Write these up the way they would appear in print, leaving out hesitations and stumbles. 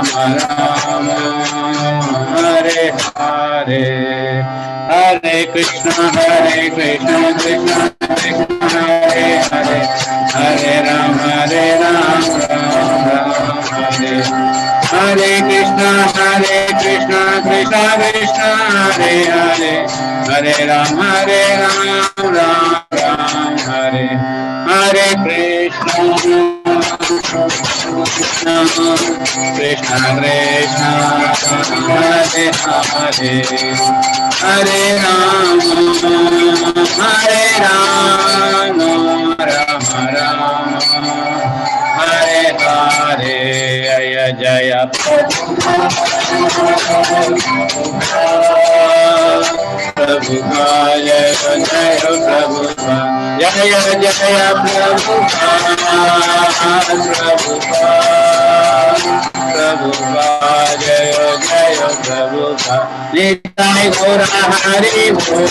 Rama Rama Hare Hare Hare Krishna Krishna Krishna Hare Hare Hare Rama Rama Hare Hare Krishna Krishna Krishna Hare Hare Hare Rama Rama Hare Hare Krishna Krishna Krishna Hare Hare Hare Rama Rama Rama Hare Hare Jaya Jaya Prabhupada Jaya Jaya Prabhupada Jaya Jaya Prabhupada Jaya Jaya Prabhupada Nitai Gaura Hari Bol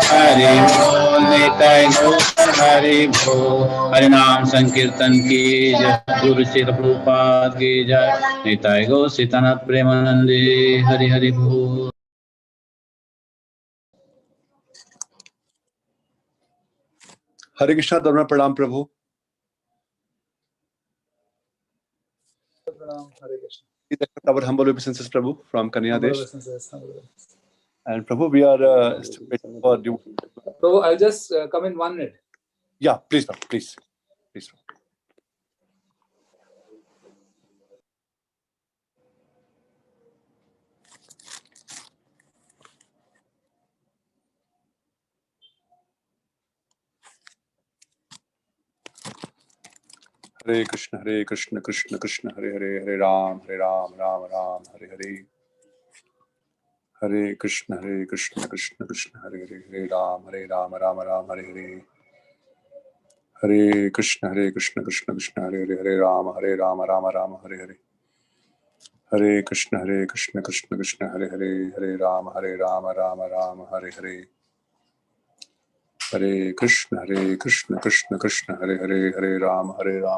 Hari Bol Nitai Gaura Hari Bol Hari Naam Sankirtan ki jai Guru Srila Prabhupada ki jai Nitai Gaura Sitanath Premanande Hari Hari Bol. Hare Krishna, Dharma Pranam Prabhu. Hare Krishna. Please accept our humble obeisances, Prabhu, from Kanya Desh. And Prabhu, we are waiting for you. Prabhu, I'll just come in 1 minute. Yeah, please, Prabhu, please. Please. Hare Krishna, Krishna Krishna, Hare Hare, Hare Ram, Ram Ram, Hare Hare. Hare Krishna, Krishna Krishna, Hare Hare, Hare Ram, Ram Ram, Hare Hare. Hare Krishna, Krishna Krishna, Hare Hare, Hare Ram, Ram Ram, Hare Hare. Hare Krishna, Krishna Krishna, Hare Hare, Hare Ram, Ram Hare Hare. Hare Krishna, Krishna Krishna, Hare Hare, Hare Ram,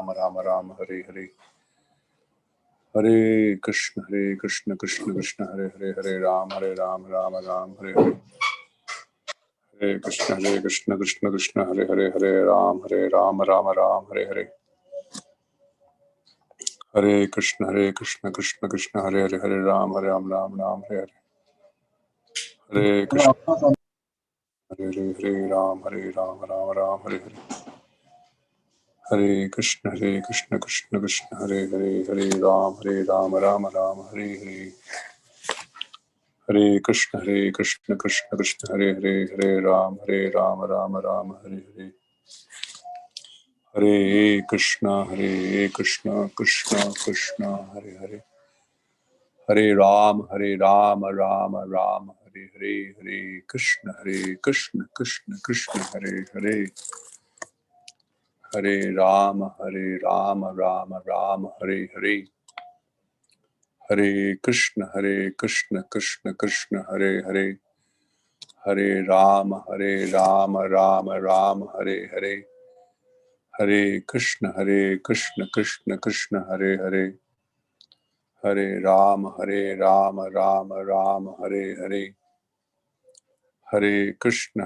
Ram Hare Hare. Hare Krishna, Krishna Krishna, Hare Hare, Hare Ram, Ram Hare Hare. Hare Krishna, Krishna Krishna, Hare Hare, Hare Ram, Ram Hare Hare. Hare Krishna, Krishna Krishna, Hare Hare, Hare Ram, Ram Hare Hare. Hare Krishna, Hare Ram, Ram Hare Hare. Hare Krishna, Krishna Krishna, Hare Hare, Hare Ram, Ram Hare Hare. Hare Krishna, Krishna Krishna, Hare Hare, Hare Ram, Ram Hare Hare. Hare Krishna, Krishna Krishna, Hare Hare. Hare Ram, Ram Hare Hare. Hare Krishna, Krishna Krishna, Hare Hare. Hare Ram, Ram Hare Hare. Hare Krishna, Krishna Krishna, Hare Hare. Hare Ram, Ram Hare Hare. Hare Krishna,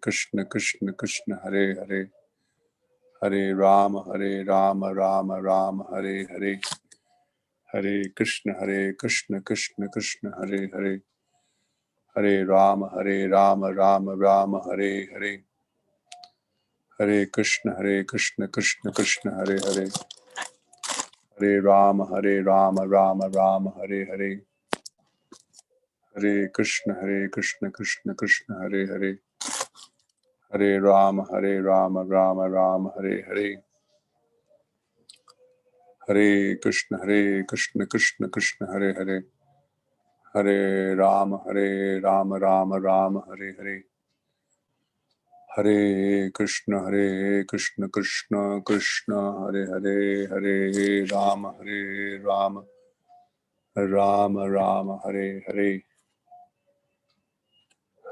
Krishna Krishna, Hare Hare. Hare Ram, Ram Hare Hare. Hare Krishna, Krishna Krishna, Hare Hare. Hare Ram, Ram Hare Hare. Hare Krishna, Krishna Krishna, Hare Hare. Hare Ram, Ram Hare Hare. Hare Krishna, Krishna Krishna, Hare Hare. Hare Ram, Ram Hare Hare. Hare Krishna, Krishna Krishna, Hare Hare. Hare Ram, Ram Hare Hare. Hare Krishna, Krishna Krishna, Hare Hare. Hare Ram, Ram Hare Hare. Hare Krishna, Krishna Krishna, Hare Hare. Hare Ram, Ram Hare Hare.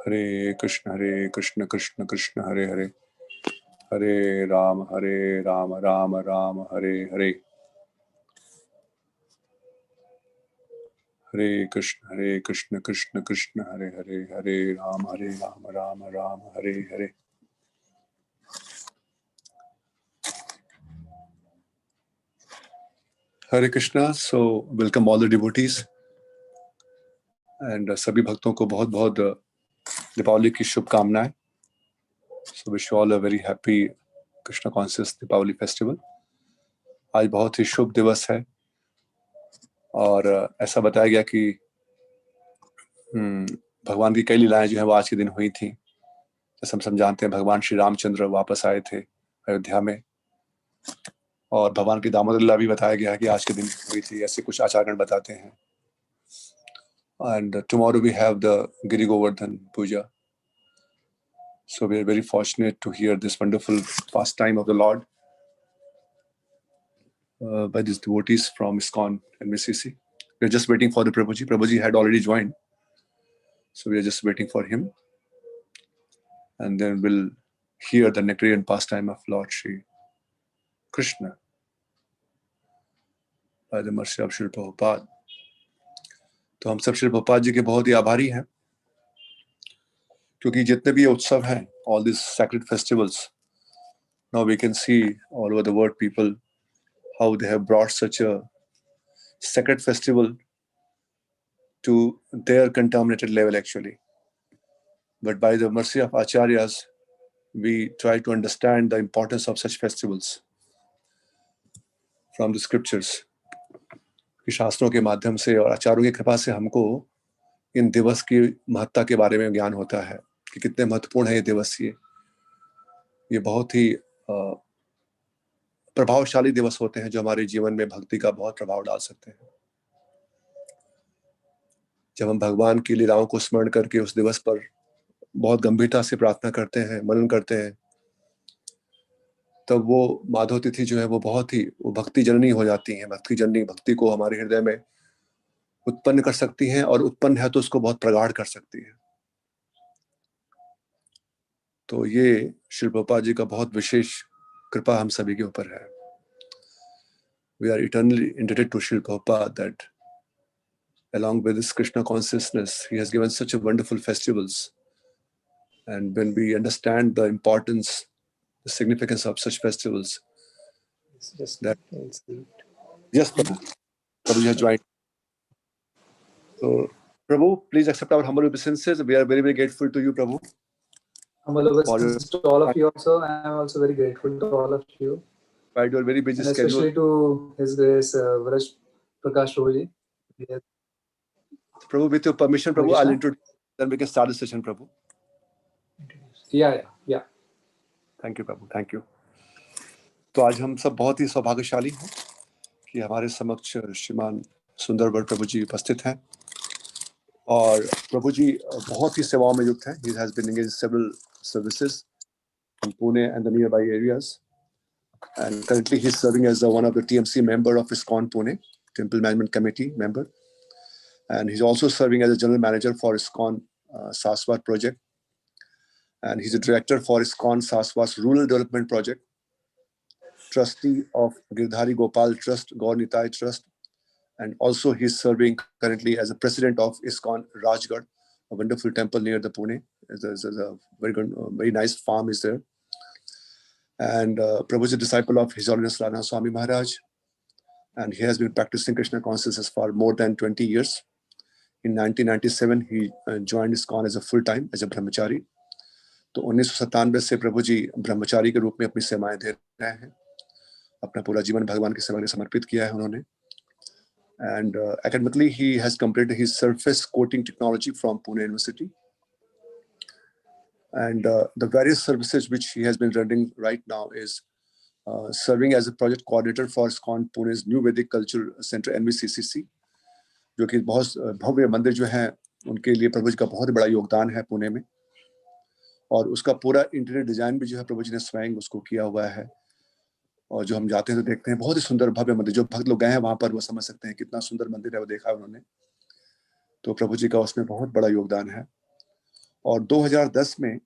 Hare Krishna, Krishna Krishna, Hare Hare. Hare Ram Ram Ram Hare Hare, Hare Krishna Krishna Krishna Hare Hare, Hare Ram Ram Ram Hare Hare. Hare Krishna. So welcome all the devotees and सभी भक्तों को बहुत बहुत दीपावली की शुभकामनाएं। So wish you all a very happy Krishna conscious Deepavali festival. आज बहुत ही शुभ दिवस है और ऐसा बताया गया कि भगवान की कई लीलाएं जो है वो आज के दिन हुई थी। जैसे हम जानते हैं भगवान श्री रामचंद्र वापस आए थे अयोध्या में, और भगवान की दामोदर लीला भी बताया गया है कि आज के दिन हुई थी, ऐसे कुछ आचार्यगण बताते हैं। And tomorrow we have the Giri Govardhan Puja. So we are very fortunate to hear this wonderful pastime of the Lord by these devotees from ISKCON and MCC. We are just waiting for the Prabhuji. Prabhuji had already joined, so we are just waiting for him, and then we'll hear the nectarian pastime of Lord Shri Krishna by the mercy of Shri Prabhupada. तो हम सब श्री प्रभुपाद जी के बहुत ही आभारी हैं, क्योंकि जितने भी ये उत्सव हैं, all these sacred festivals, now we can see all over the world people how they have brought such a sacred festival to their contaminated level actually. But by the mercy of acharyas, we try to understand the importance of such festivals from the scriptures. कि शास्त्रों के माध्यम से और आचार्यों की कृपा से हमको इन दिवस की महत्ता के बारे में ज्ञान होता है कि कितने महत्वपूर्ण है ये दिवस। ये बहुत ही प्रभावशाली दिवस होते हैं जो हमारे जीवन में भक्ति का बहुत प्रभाव डाल सकते हैं। जब हम भगवान की लीलाओं को स्मरण करके उस दिवस पर बहुत गंभीरता से प्रार्थना करते हैं, मनन करते हैं, तब वो माधव तिथि जो है वो बहुत ही भक्ति जननी हो जाती है। भक्ति जननी भक्ति को हमारे हृदय में उत्पन्न कर सकती हैं, और उत्पन्न है तो उसको बहुत प्रगाढ़ कर सकती है। तो ये श्री प्रभुपाद जी का बहुत विशेष कृपा हम सभी के ऊपर है। We are eternally indebted to Srila Prabhupada that along with this Krishna consciousness, he has given such a wonderful festivals. And when we understand the importance, the significance of such festivals, that yes, Prabhu has joined. So, Prabhu, please accept our humble obeisances. We are very, very grateful to you, Prabhu. Humble obeisances to all of you also. I am also very grateful to all of you. By your very busy and schedule. Especially to His Grace Vraj Prakash Prabhuji. Yes. Prabhu, with your permission, Prabhu, I'll introduce, then we can start the session, Prabhu. Yeah. Thank you, Prabhu. Thank you. तो आज हम सब बहुत ही सौभाग्यशाली हैं कि हमारे समक्ष श्रीमान सुंदरवर प्रभु जी उपस्थित हैं, और प्रभु जी बहुत ही सेवाओं में युक्त हैं. He has been engaged in several services in Pune and the nearby areas, and currently he is serving as one of the TMC member of ISKCON Pune Temple Management Committee member, and he's also serving as a general manager for ISKCON Saswat project, and he's a director for ISKCON Saswat's Rural Development Project, trustee of Girdhari Gopal Trust, Gaur Nitai Trust, and also he's serving currently as a president of ISKCON Rajgarh, a wonderful temple near the Pune. There's a very good, very nice farm is there. And Prabhu is a disciple of His Holiness Radha Swami Maharaj, and he has been practicing Krishna consciousness for more than 20 years. In 1997, he joined ISKCON as a full-time, as a brahmachari. तो 1997 से प्रभु जी ब्रह्मचारी के रूप में अपनी सेवाएं दे रहे हैं. अपना पूरा जीवन भगवान की सेवा में समर्पित किया है उन्होंने. And academically, he has completed his surface coating technology from Pune University. And the various services which he has been running right now is serving as a project coordinator for ISKCON Pune's New Vedic Culture Center NVCCC, जो कि बहुत भव्य मंदिर जो है उनके लिए प्रभु जी का बहुत बड़ा योगदान है पुणे में. और उसका पूरा इंटीरियर डिजाइन भी जो है प्रभु जी ने स्वयं उसको किया हुआ है. और जो हम जाते हैं तो देखते हैं बहुत ही सुंदर भव्य मंदिर. जो भक्त लोग गए हैं वहां पर वो समझ सकते हैं कितना सुंदर मंदिर है, वो देखा उन्होंने. तो प्रभु जी का उसमें बहुत बड़ा योगदान है. और 2010 में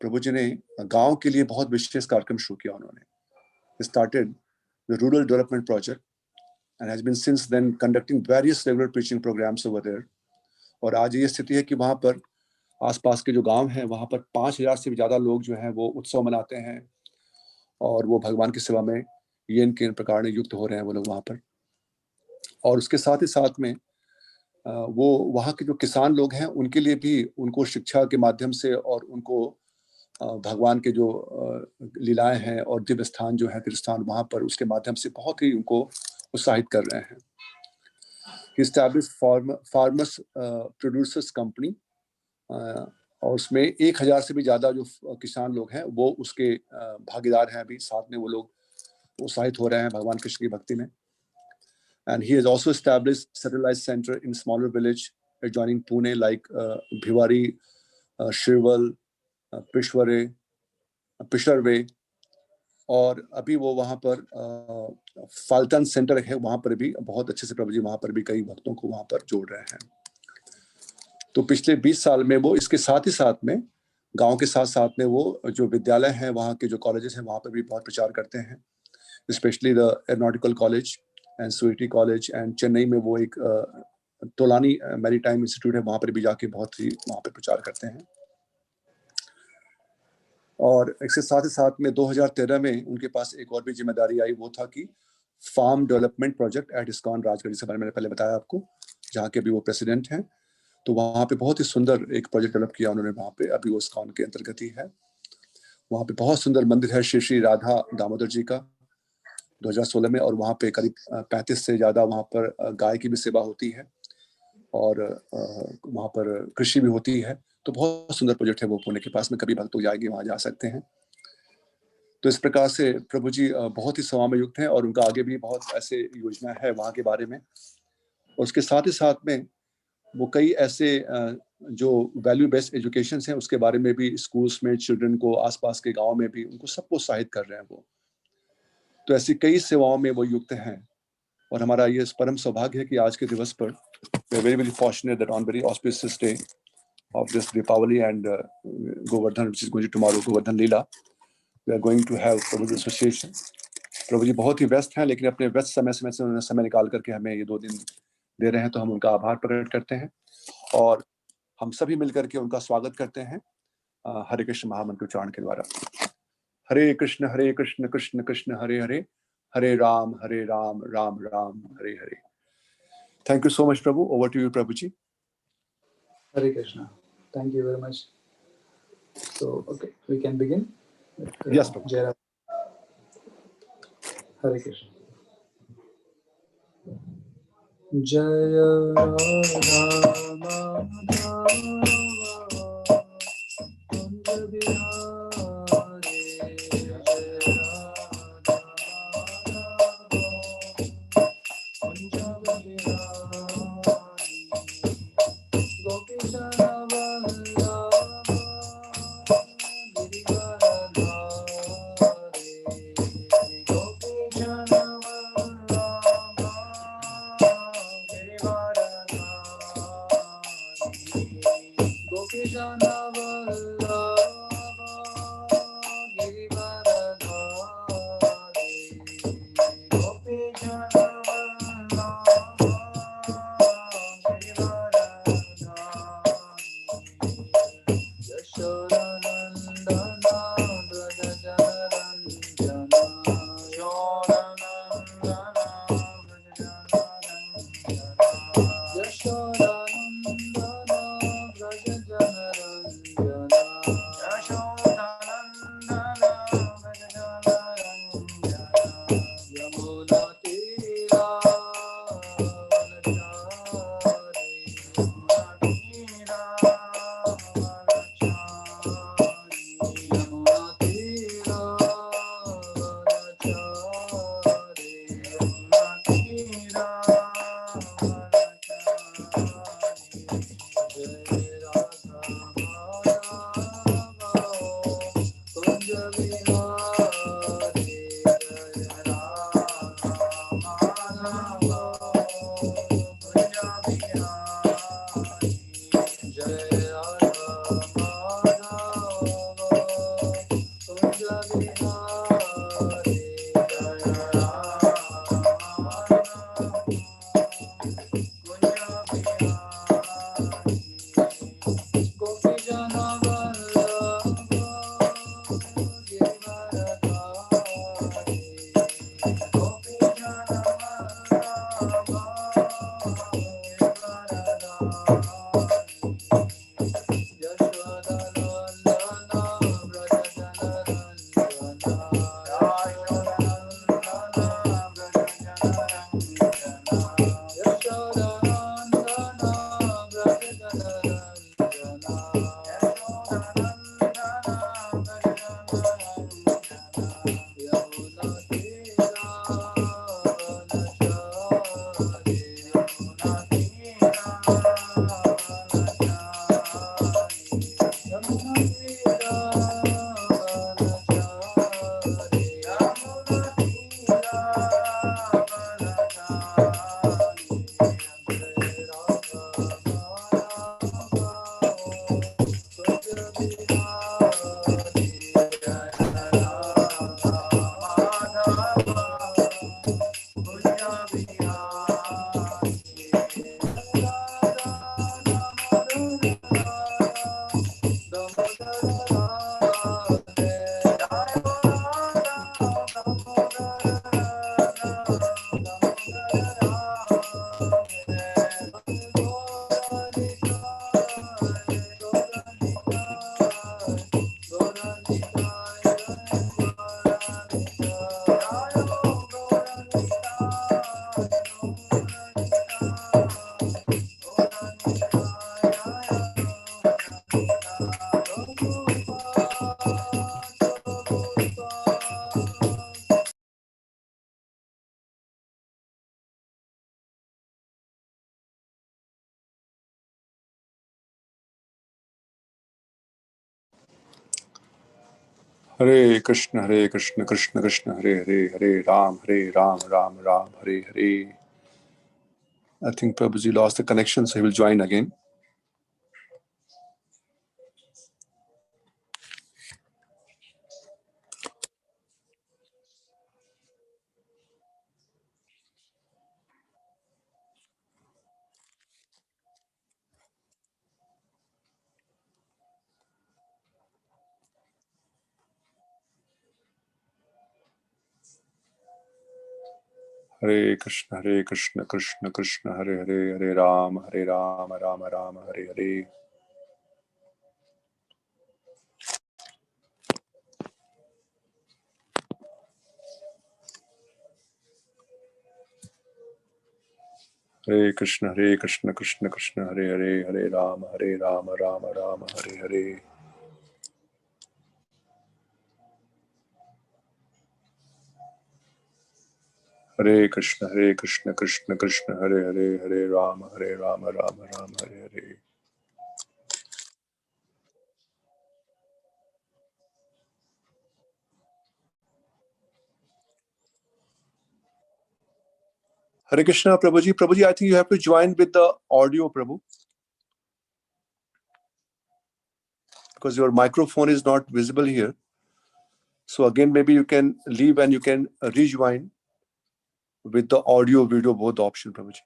प्रभु जी ने गांव के लिए बहुत विशेष कार्यक्रम शुरू किया उन्होंने। Started the rural development project and has been since then conducting various regular preaching programs over there. और आज ये स्थिति है कि वहाँ पर आसपास के जो गांव हैं वहाँ पर 5,000 से भी ज़्यादा लोग जो हैं वो उत्सव मनाते हैं और वो भगवान की सेवा में ये इन प्रकार युक्त हो रहे हैं वो लोग वहाँ पर। और उसके साथ ही साथ में वो वहाँ के जो किसान लोग हैं उनके लिए भी उनको शिक्षा के माध्यम से और उनको भगवान के जो लीलाएं हैं और दिव्य स्थान जो है तीर्थस्थान वहाँ पर उसके माध्यम से बहुत ही उनको उत्साहित कर रहे हैं। He established farmers producers company और उसमें 1,000 से भी ज़्यादा जो किसान लोग हैं वो उसके भागीदार हैं। अभी साथ में वो लोग उत्साहित हो रहे हैं भगवान कृष्ण की भक्ति में। And he has also established satellite center in smaller village adjoining Pune like Bhiwari, Shirwal, पिशरवे। और अभी वो वहाँ पर फाल्टन सेंटर है, वहाँ पर भी बहुत अच्छे से प्रभु जी वहाँ पर भी कई भक्तों को वहाँ पर जोड़ रहे हैं। तो पिछले 20 साल में वो इसके साथ ही साथ में गांव के साथ साथ में वो जो विद्यालय हैं वहाँ के जो कॉलेजेस हैं वहाँ पर भी बहुत प्रचार करते हैं। Specially the aeronautical college and सुईटी कॉलेज एंड चेन्नई में वो एक तोलानी मैरीटाइम इंस्टीट्यूट है, वहाँ पर भी जाके बहुत ही वहाँ पर प्रचार करते हैं। और इसके साथ ही साथ में 2013 में उनके पास एक और भी जिम्मेदारी आई, वो था कि farm development project at ISKCON Rajgarh, जिसके बारे में मैंने पहले बताया आपको, जहाँ के अभी वो प्रेसिडेंट हैं। तो वहाँ पे बहुत ही सुंदर एक प्रोजेक्ट डेवलप किया उन्होंने वहाँ पे, अभी वो इस्कॉन के अंतर्गत ही है। वहाँ पे बहुत सुंदर मंदिर है श्री श्री राधा दामोदर जी का 2016 में, और वहाँ पे करीब 35 से ज़्यादा वहाँ पर गाय की भी सेवा होती है और वहाँ पर कृषि भी होती है। तो बहुत सुंदर प्रोजेक्ट है वो, पुणे के पास में, कभी भक्त जाएंगे वहाँ जा सकते हैं। तो इस प्रकार से प्रभु जी बहुत ही सेवा में युक्त हैं और उनका आगे भी बहुत ऐसे योजना है वहाँ के बारे में। और उसके साथ ही साथ में वो कई ऐसे जो वैल्यू बेस्ड एजुकेशन हैं उसके बारे में भी स्कूल्स में चिल्ड्रन को, आसपास के गाँव में भी उनको सबको उत्साहित कर रहे हैं वो। तो ऐसी कई सेवाओं में वो युक्त हैं। और हमारा ये परम सौभाग्य है कि आज के दिवस पर we are very very fortunate that on very auspicious day of this Deepavali and Govardhan, which is going to tomorrow, Govardhan Leela, we are going to have Prabhuji association. प्रभु जी बहुत ही व्यस्त हैं, लेकिन अपने व्यस्त समय से उन्होंने समय निकाल करके हमें ये 2 दिन दे रहे हैं, तो हम उनका आभार प्रकट करते हैं और हम सभी मिलकर के उनका स्वागत करते हैं हरे कृष्ण महामंत्र उच्चारण के द्वारा। हरे कृष्ण कृष्ण कृष्ण हरे हरे, हरे राम राम राम हरे हरे। Thank you so much, Prabhu. Over to you, Prabhuji. Hare Krishna. Thank you very much. So, okay, we can begin. Yes, Prabhu. Jai Hare Krishna. Jaya Radha Madhava Kunja Bihari, Jaya Radha Madhava Kunja Bihari, Gopi Jana Vallabha Girivaradhari, Gopi Jana Vallabha Girivaradhari, Hare Krishna, Krishna Krishna, Hare Hare, Hare Ram, Ram Ram, Hare Hare. I think Prabhuji lost the connection, so he will join again. Hare Krishna, Krishna Krishna, Hare Hare, Hare Ram, Ram Ram, Hare Hare. Hare Krishna, Krishna Krishna, Hare Hare, Hare Ram, Ram Ram, Hare Hare. Hare Krishna, Krishna Krishna, Hare Hare, Hare Ram, Ram Ram, Hare Hare. Hare Krishna, Prabhuji. Prabhuji, I think you have to join with the audio, Prabhu, because your microphone is not visible here. So again, maybe you can leave and you can rejoin with the audio, video, both option, Prabhuji.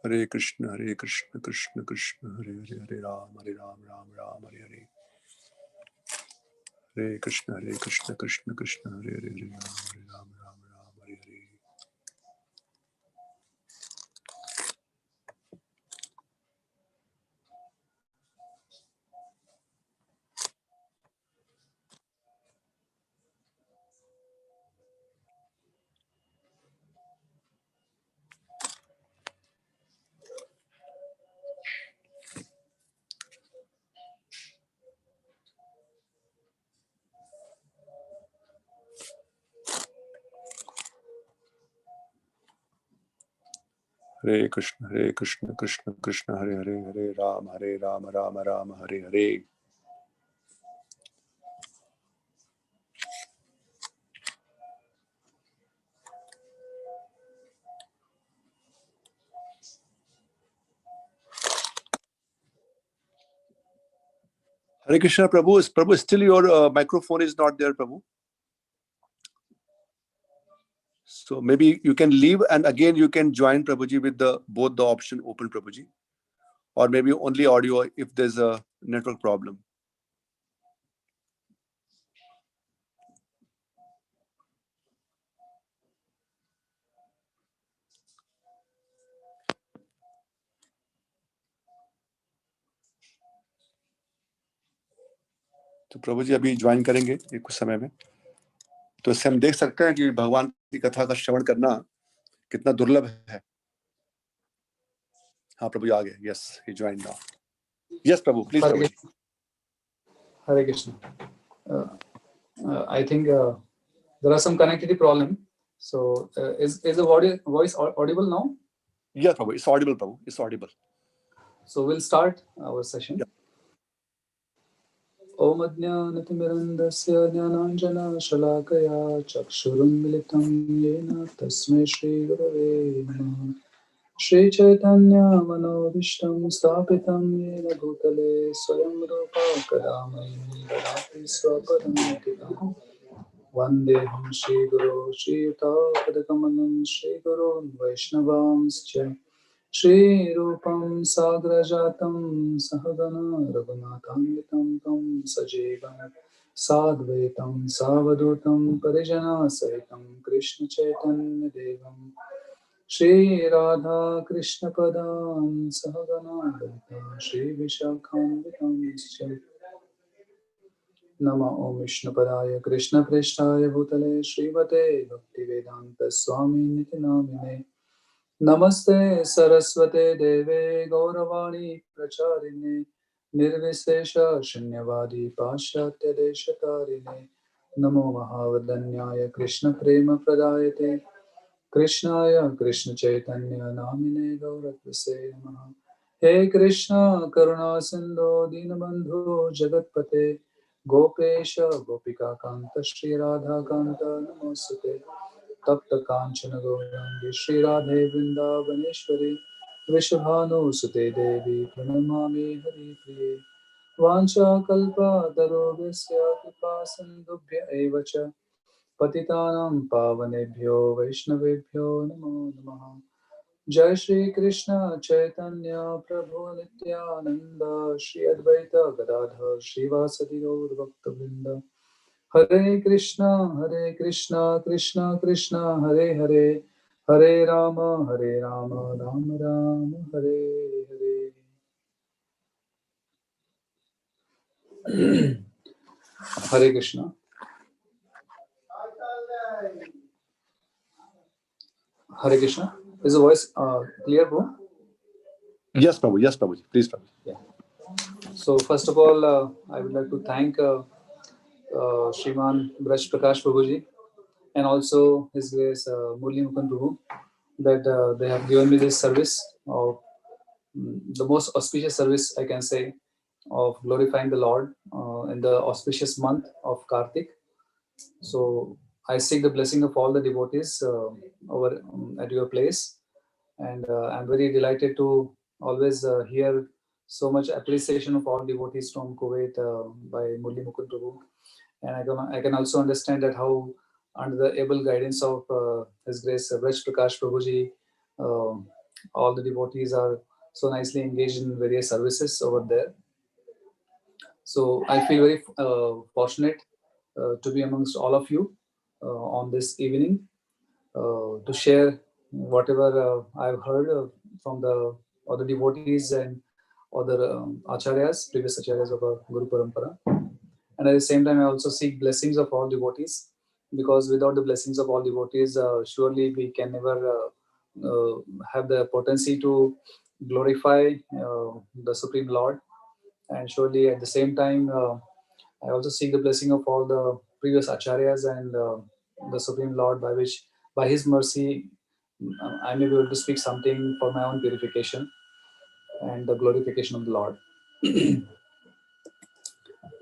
Hare Krishna, Krishna Krishna, Hare Hare, Hare Ram, Ram Ram, Hare Hare. Hare Krishna, Krishna Krishna, Hare Hare, Hare Ram, Ram Hare Hare. Hare Krishna, Krishna Krishna, Hare Hare, Hare Ram, Ram Ram, Hare Hare. Hare Krishna, Prabhu, still your microphone is not there, Prabhu. So maybe you can leave and again you can join, Prabhuji, with both the option open, Prabhuji, or maybe only audio if there's a network problem. तो प्रभु जी अभी join करेंगे एक कुछ समय में, तो इससे हम देख सकते हैं कि भगवान की कथा का श्रवण करना कितना दुर्लभ है. हाँ प्रभु जी आ गए. Yes, he join now. Yes Prabhu, please Prabhu ji. Hare Krishna. I think there are some connectivity problem. So is the voice audible now? Yes, Prabhu. It's audible, Prabhu. It's audible. So we'll start our session. Yeah. Om Ajnanaतिमिरन्दस्य ज्ञानाञ्जना शलाकया चक्षुरुन्मिलितं येन तस्मै श्रीगुरवे नमः. Shri Chaitanya Manobishtam Stapitam Yena Bhutale Swayam Rupa Kadamani Dadati Swapadantikam Vandeham Shri Guru Shri Yuta Padakamanam Shri Guru Vaishnavamscha Shri Rupam Sagrajatam Sahagana Raghunathanitam Tam Sajivam Sadvaitam Savadutam Parijana Saitam Krishna Chaitanya Devam Shri Radha Krishna Padam Sahagana Dalita Shri Vishakhanvitam Nama Om Vishnu Padaya Krishna Preshtaya Bhutale Srimate Bhaktivedanta Swami Niti Namine Namaste Saraswate Deve Gauravani Pracharine Nirvisesha Shunyavadi Pashatya Deshatarine Namo Mahavadanyaya Krishna Prema Pradayate Krishnaya Krishna Chaitanya Namine Gauratase Namaha. He Krishna Karuna Sindhu Dinabandhu Jagatpate Gopesha Gopika Kanta Shri Radha Kanta Namosate Tapta Kanchana Gaurangi Shri Radhe Vrindavaneshwari Vrishabhanu Sute Devi Pranamami Hari Priye Vancha Kalpa Tarobhasya Kripa Sindhubhya Evacha Patitanam Pavanebhyo Vaishnavebhyo Namo Namaha. Jai Shri Krishna Chaitanya Prabhu Nityananda Shri Advaita Gadadhar Shri Vasadi Gaur Bhakta Hare Krishna, Krishna Krishna, Hare Hare, Hare Rama, Rama Rama, Hare Hare. Hare Krishna. Hare Krishna. Is the voice clear, bro? Yes, Prabhu. Yes, Prabhuji. Please, Prabhu. Yeah. So first of all, I would like to thank Shriman Braj Prakash Prabhuji and also His Grace Murli Mukund Prabhu that they have given me this service of the most auspicious service I can say of glorifying the Lord in the auspicious month of Kartik. So I seek the blessing of all the devotees over at your place, and I'm very delighted to always hear so much appreciation of all devotees from Kuwait by Murli Mukund Prabhu, and I can also understand that how under the able guidance of His Grace Braj Prakash Prabhuji, all the devotees are so nicely engaged in various services over there. So I feel very fortunate to be amongst all of you on this evening to share whatever I've heard from the other devotees and other acharyas, previous acharyas of our Guru Parampara. And at the same time, I also seek blessings of all devotees, because without the blessings of all devotees, surely we can never have the potency to glorify the Supreme Lord. And surely at the same time, I also seek the blessing of all the previous acharyas and the Supreme Lord, by His mercy, I may be able to speak something for my own purification and the glorification of the Lord.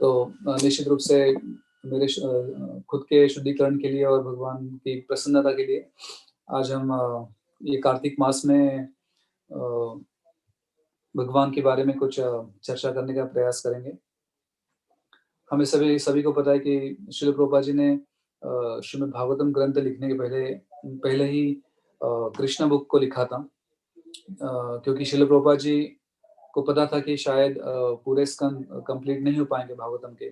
तो निश्चित रूप से मेरे खुद के शुद्धिकरण के लिए और भगवान की प्रसन्नता के लिए आज हम ये कार्तिक मास में भगवान के बारे में कुछ चर्चा करने का प्रयास करेंगे। हमें सभी को पता है कि श्रील प्रभुपाद जी ने श्रीमद् भागवतम ग्रंथ लिखने के पहले ही कृष्ण बुक को लिखा था, क्योंकि श्रील प्रभुपाद जी को पता था कि शायद पूरे स्कंद कंप्लीट नहीं हो पाएंगे भागवतम के।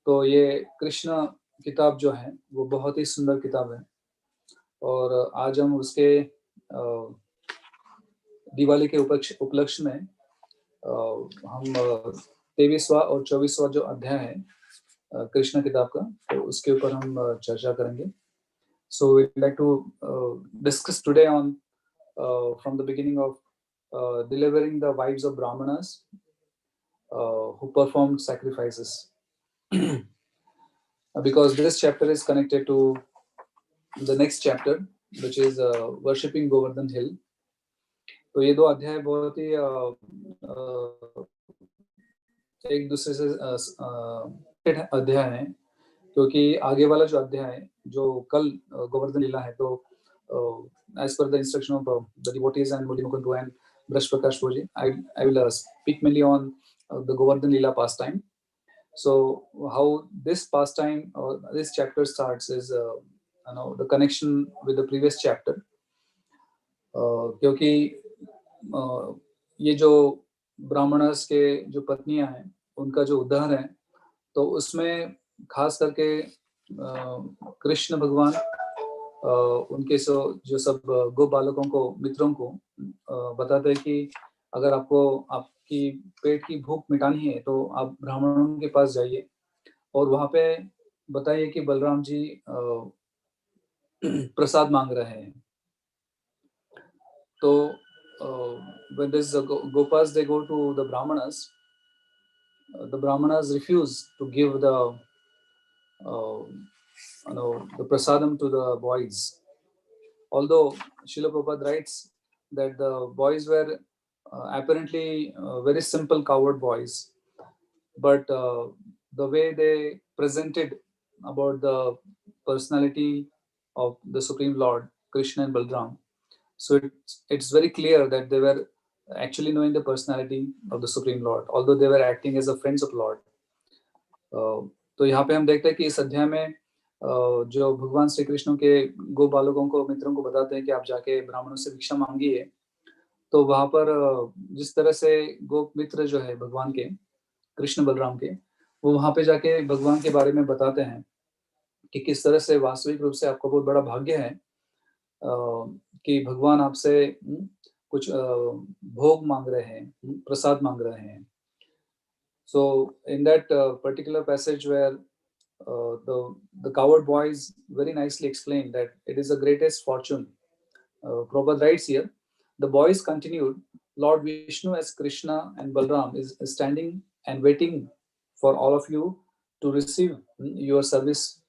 तो ये कृष्ण किताब जो है वो बहुत ही सुंदर किताब है, और आज हम उसके दिवाली के उपलक्ष्य में हम 23वां और 24वां जो अध्याय है कृष्ण किताब का, तो उसके ऊपर हम चर्चा करेंगे। So we'd like to discuss today on from the beginning of delivering the wives of Brahmanas who performed sacrifices, because this chapter is connected to the next chapter, which is worshipping Govardhan Hill. तो ये दो अध्याय बहुत ही एक दूसरे से अध्याय हैं, क्योंकि आगे वाला जो अध्याय है जो कल गोवर्धन लीला है, तो as per the instruction of the devotees and Murli Mukund and Braj Prakash Prabhuji, I will speak mainly on the Govardhan Leela pastime. So how this pastime or this chapter starts is the connection with the previous chapter, क्योंकि ये जो ब्राह्मणस के जो पत्नियां हैं उनका जो उद्धार है, तो उसमें खास करके कृष्ण भगवान उनके जो सब गो बालकों को, मित्रों को बताते हैं कि अगर आपकी पेट की भूख मिटानी है तो आप ब्राह्मणों के पास जाइए, और वहां पे बताइए कि बलराम जी प्रसाद मांग रहे हैं। तो when this gopas they go to the brahmanas refuse to give the prasadam to the boys, although Srila Prabhupada writes that the boys were apparently very simple coward boys, but the way they presented about the personality of the Supreme Lord, Krishna and Balram, so it's very clear that they were actually knowing the personality of the Supreme Lord, although they were acting as the friends of Lord. तो यहाँ पे हम देखते हैं कि इस अध्याय में जो भगवान श्री कृष्ण के गो बालकों को, मित्रों को बताते हैं कि आप जाके ब्राह्मणों से भिक्षा मांगिए, तो वहां पर जिस तरह से गोप मित्र जो है भगवान के, कृष्ण बलराम के, वो वहां पे जाके भगवान के बारे में बताते हैं कि किस तरह से वास्तविक रूप से आपको बहुत बड़ा भाग्य है कि भगवान आपसे कुछ भोग मांग रहे हैं, प्रसाद मांग रहे हैं. So in that particular passage where the coward boys very nicely explained that it is the greatest fortune. Prabhupada writes here, the boys continued, Lord Vishnu as Krishna and Balram is standing and waiting for all of you to receive your service,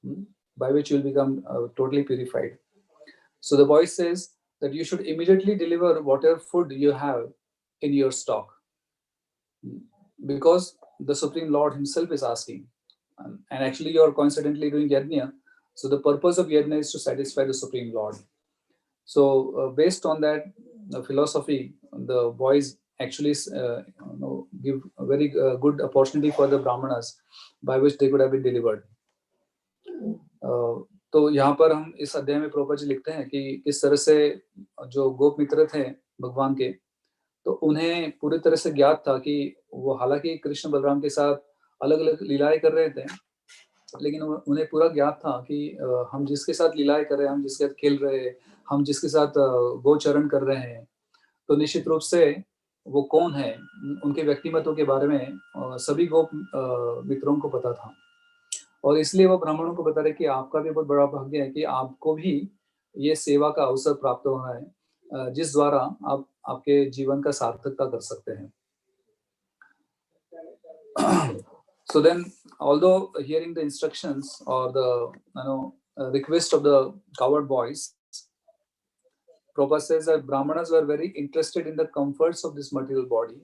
by which you will become totally purified. So the boy says that you should immediately deliver whatever food you have in your stock, because the Supreme Lord himself is asking. And actually you are coincidentally doing yajna. So the purpose of yajna is to satisfy the Supreme Lord. So based on that philosophy, the boys actually give a very good opportunity for the Brahmanas by which they could have been delivered. तो यहाँ पर हम इस अध्याय में प्रभुपाद जी लिखते हैं कि किस तरह से जो गोप मित्र थे भगवान के, तो उन्हें पूरी तरह से ज्ञात था कि वो हालांकि कृष्ण बलराम के साथ अलग अलग लीलाएं कर रहे थे, लेकिन उन्हें पूरा ज्ञात था कि हम जिसके साथ लीलाएं कर रहे हैं, हम जिसके साथ खेल रहे हैं, हम जिसके साथ गोचरण कर रहे हैं, तो निश्चित रूप से वो कौन है, उनके व्यक्तिमत्व के बारे में सभी गोप मित्रों को पता था. और इसलिए वो ब्राह्मणों को बता रहे कि आपका भी बहुत बड़ा भाग्य है कि आपको भी ये सेवा का अवसर प्राप्त हो रहा है, जिस द्वारा आप आपके जीवन का सार्थकता कर सकते हैं. So then, although hearing the instructions or the request of the coward boys, Prabhupada says that Brahmanas were very interested in the comforts of this material body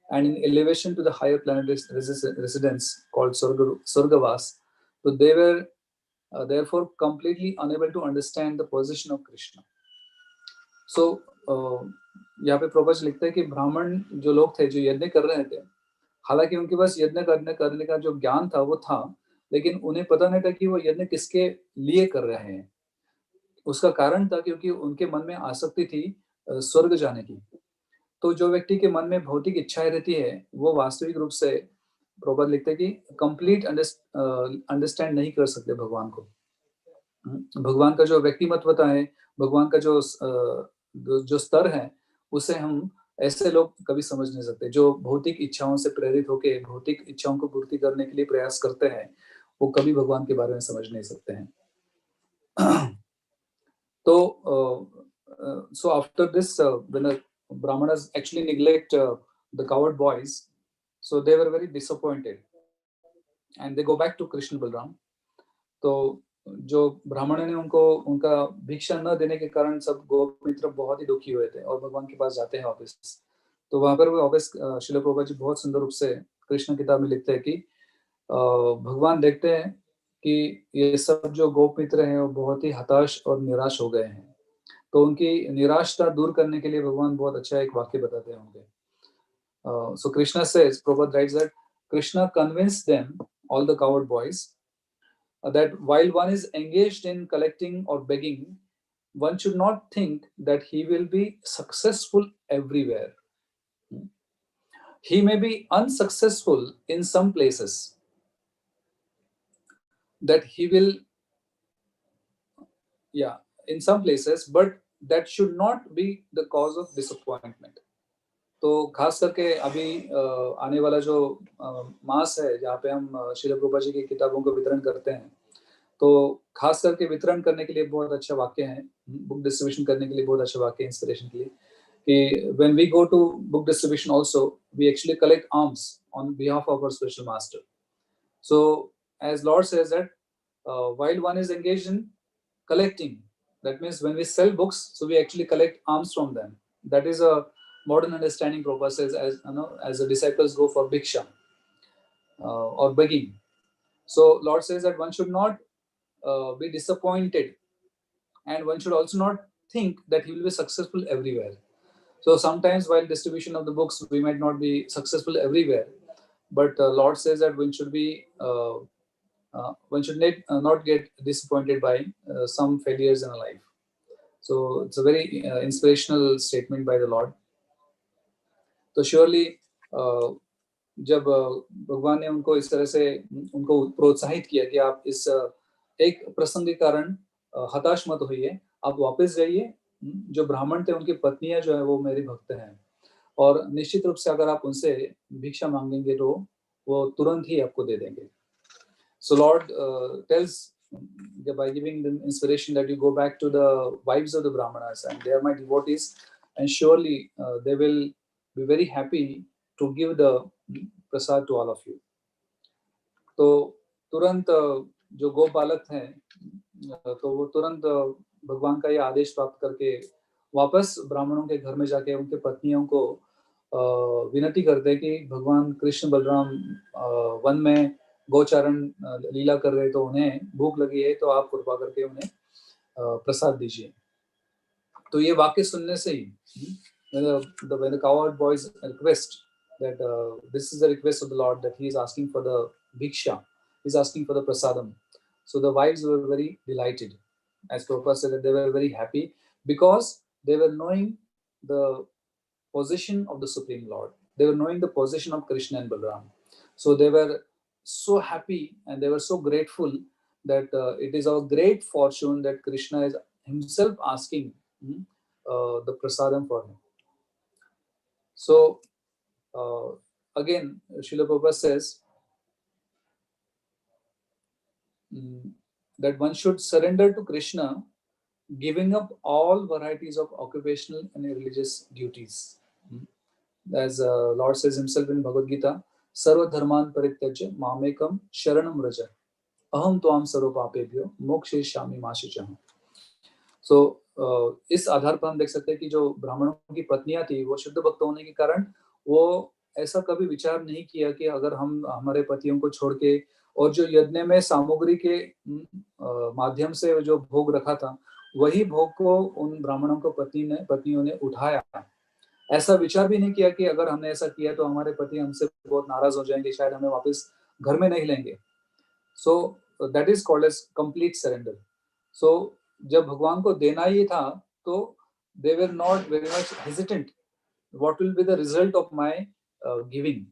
and in elevation to the higher planetary residence called Surgavas. So they were therefore completely unable to understand the position of Krishna. So यहाँ पे प्रभुपाद लिखते हैं कि ब्राह्मण जो लोग थे, जो यज्ञ कर रहे थे, हालांकि उनके पास यज्ञ करने का जो ज्ञान था वो था, लेकिन उन्हें पता नहीं था कि वो यज्ञ किसके लिए कर रहे हैं. उसका कारण था क्योंकि उनके मन में आसक्ति थी स्वर्ग जाने की. तो जो व्यक्ति के मन में भौतिक इच्छाएं रहती है, वो वास्तविक रूप से प्रभुपाद लिखते हैं कि कंप्लीट अंडरस्टैंड नहीं कर सकते भगवान को. भगवान का जो व्यक्तिमत्वता है, भगवान का जो स्तर है, उसे हम ऐसे लोग कभी समझ नहीं सकते. जो भौतिक इच्छाओं से प्रेरित होकर भौतिक इच्छाओं को पूर्ति करने के लिए प्रयास करते हैं, वो कभी भगवान के बारे में समझ नहीं सकते हैं. तो so after this, when the Brahmanas actually neglect the coward boys, so they were very disappointed and they go back to Krishna Balram. तो जो ब्राह्मण ने उनका भिक्षा न देने के कारण सब गोप मित्र बहुत ही दुखी हुए थे और भगवान के पास जाते हैं वापस. तो वहां पर वो वापस श्रील प्रभुपाद जी बहुत सुंदर रूप से कृष्ण किताब में लिखते हैं कि भगवान देखते हैं कि ये सब जो गोप मित्र हैं वो बहुत ही हताश और निराश हो गए हैं. तो उनकी निराशता दूर करने के लिए भगवान बहुत अच्छा एक वाक्य बताते होंगे. So Krishna says, Prabhupada writes that Krishna convinced them, all the coward boys, that while one is engaged in collecting or begging, one should not think that he will be successful everywhere. He may be unsuccessful in some places, that he will, in some places, but that should not be the cause of disappointment. तो खास करके अभी आने वाला जो मास है, जहाँ पे हम श्रील प्रभुपाद जी की किताबों को वितरण करते हैं, तो खास करके वितरण करने के लिए बहुत अच्छा वाक्य है, बुक डिस्ट्रीब्यूशन करने के लिए बहुत अच्छा वाक्य, इंस्पिरेशन के लिए, कि when we go to book distribution also, we actually collect alms on behalf of our spiritual master. So as Lord says that while one is engaged in collecting, That means when we sell books, so we actually collect alms from them. That is a modern understanding. Prabhupada says, as you know, as the disciples go for bhiksha or begging. So Lord says that one should not be disappointed, and one should also not think that he will be successful everywhere. So sometimes while distribution of the books, we might not be successful everywhere, but Lord says that one should not get disappointed by some failures in life. So it's a very inspirational statement by the Lord. तो surely जब भगवान ने उनको इस तरह से उनको प्रोत्साहित किया कि आप इस एक प्रसंग के कारण हताश मत होइए, आप वापस जाइए, जो ब्राह्मण थे उनकी पत्नियां जो है वो मेरी भक्त हैं, और निश्चित रूप से अगर आप उनसे भिक्षा मांगेंगे तो वो तुरंत ही आपको दे देंगे. So Lord tells by giving them inspiration that you go back to the wives of the Brahmanas and they are my devotees, and surely they will be very happy to give the prasad to all of you. तो तुरंत जो गोपालक हैं तो वो तुरंत भगवान का ये आदेश प्राप्त करके वापस ब्राह्मणों के घर में जाके उनके पत्नियों को विनती करते हैं कि भगवान कृष्ण बलराम वन में गोचारण लीला कर रहे, तो उन्हें भूख लगी है, तो आप कृपा करके उन्हें प्रसाद दीजिए. तो ये वाक्य सुनने से ही when the cowherd boys request that this is the request of the Lord, that he is asking for the bhiksha, he is asking for the prasadam. So the wives were very delighted. As Prabhupada said, that they were very happy because they were knowing the position of the Supreme Lord. They were knowing the position of Krishna and Balaram. So they were so happy and they were so grateful that it is our great fortune that Krishna is himself asking the prasadam for him. So again, Srila Prabhupada says that one should surrender to Krishna, giving up all varieties of occupational and religious duties. As Lord says himself in Bhagavad Gita, Sarva dharman parityajya mamekam sharanam raja aham tvam sarva papebhyo mokshayami ma शुचः. So इस आधार पर हम देख सकते हैं कि जो ब्राह्मणों की पत्नियां थी वो शुद्ध भक्त होने के कारण वो ऐसा कभी विचार नहीं किया कि अगर हम हमारे पतियों को छोड़ के और जो यज्ञ में सामग्री के माध्यम से जो भोग रखा था वही भोग को उन ब्राह्मणों को पत्नियों ने उठाया. ऐसा विचार भी नहीं किया कि अगर हमने ऐसा किया तो हमारे पति हमसे बहुत नाराज हो जाएंगे, शायद हमें वापस घर में नहीं लेंगे. So that is called as complete surrender. So जब भगवान को देना ही था तो they were not very much hesitant what will be the result of my giving.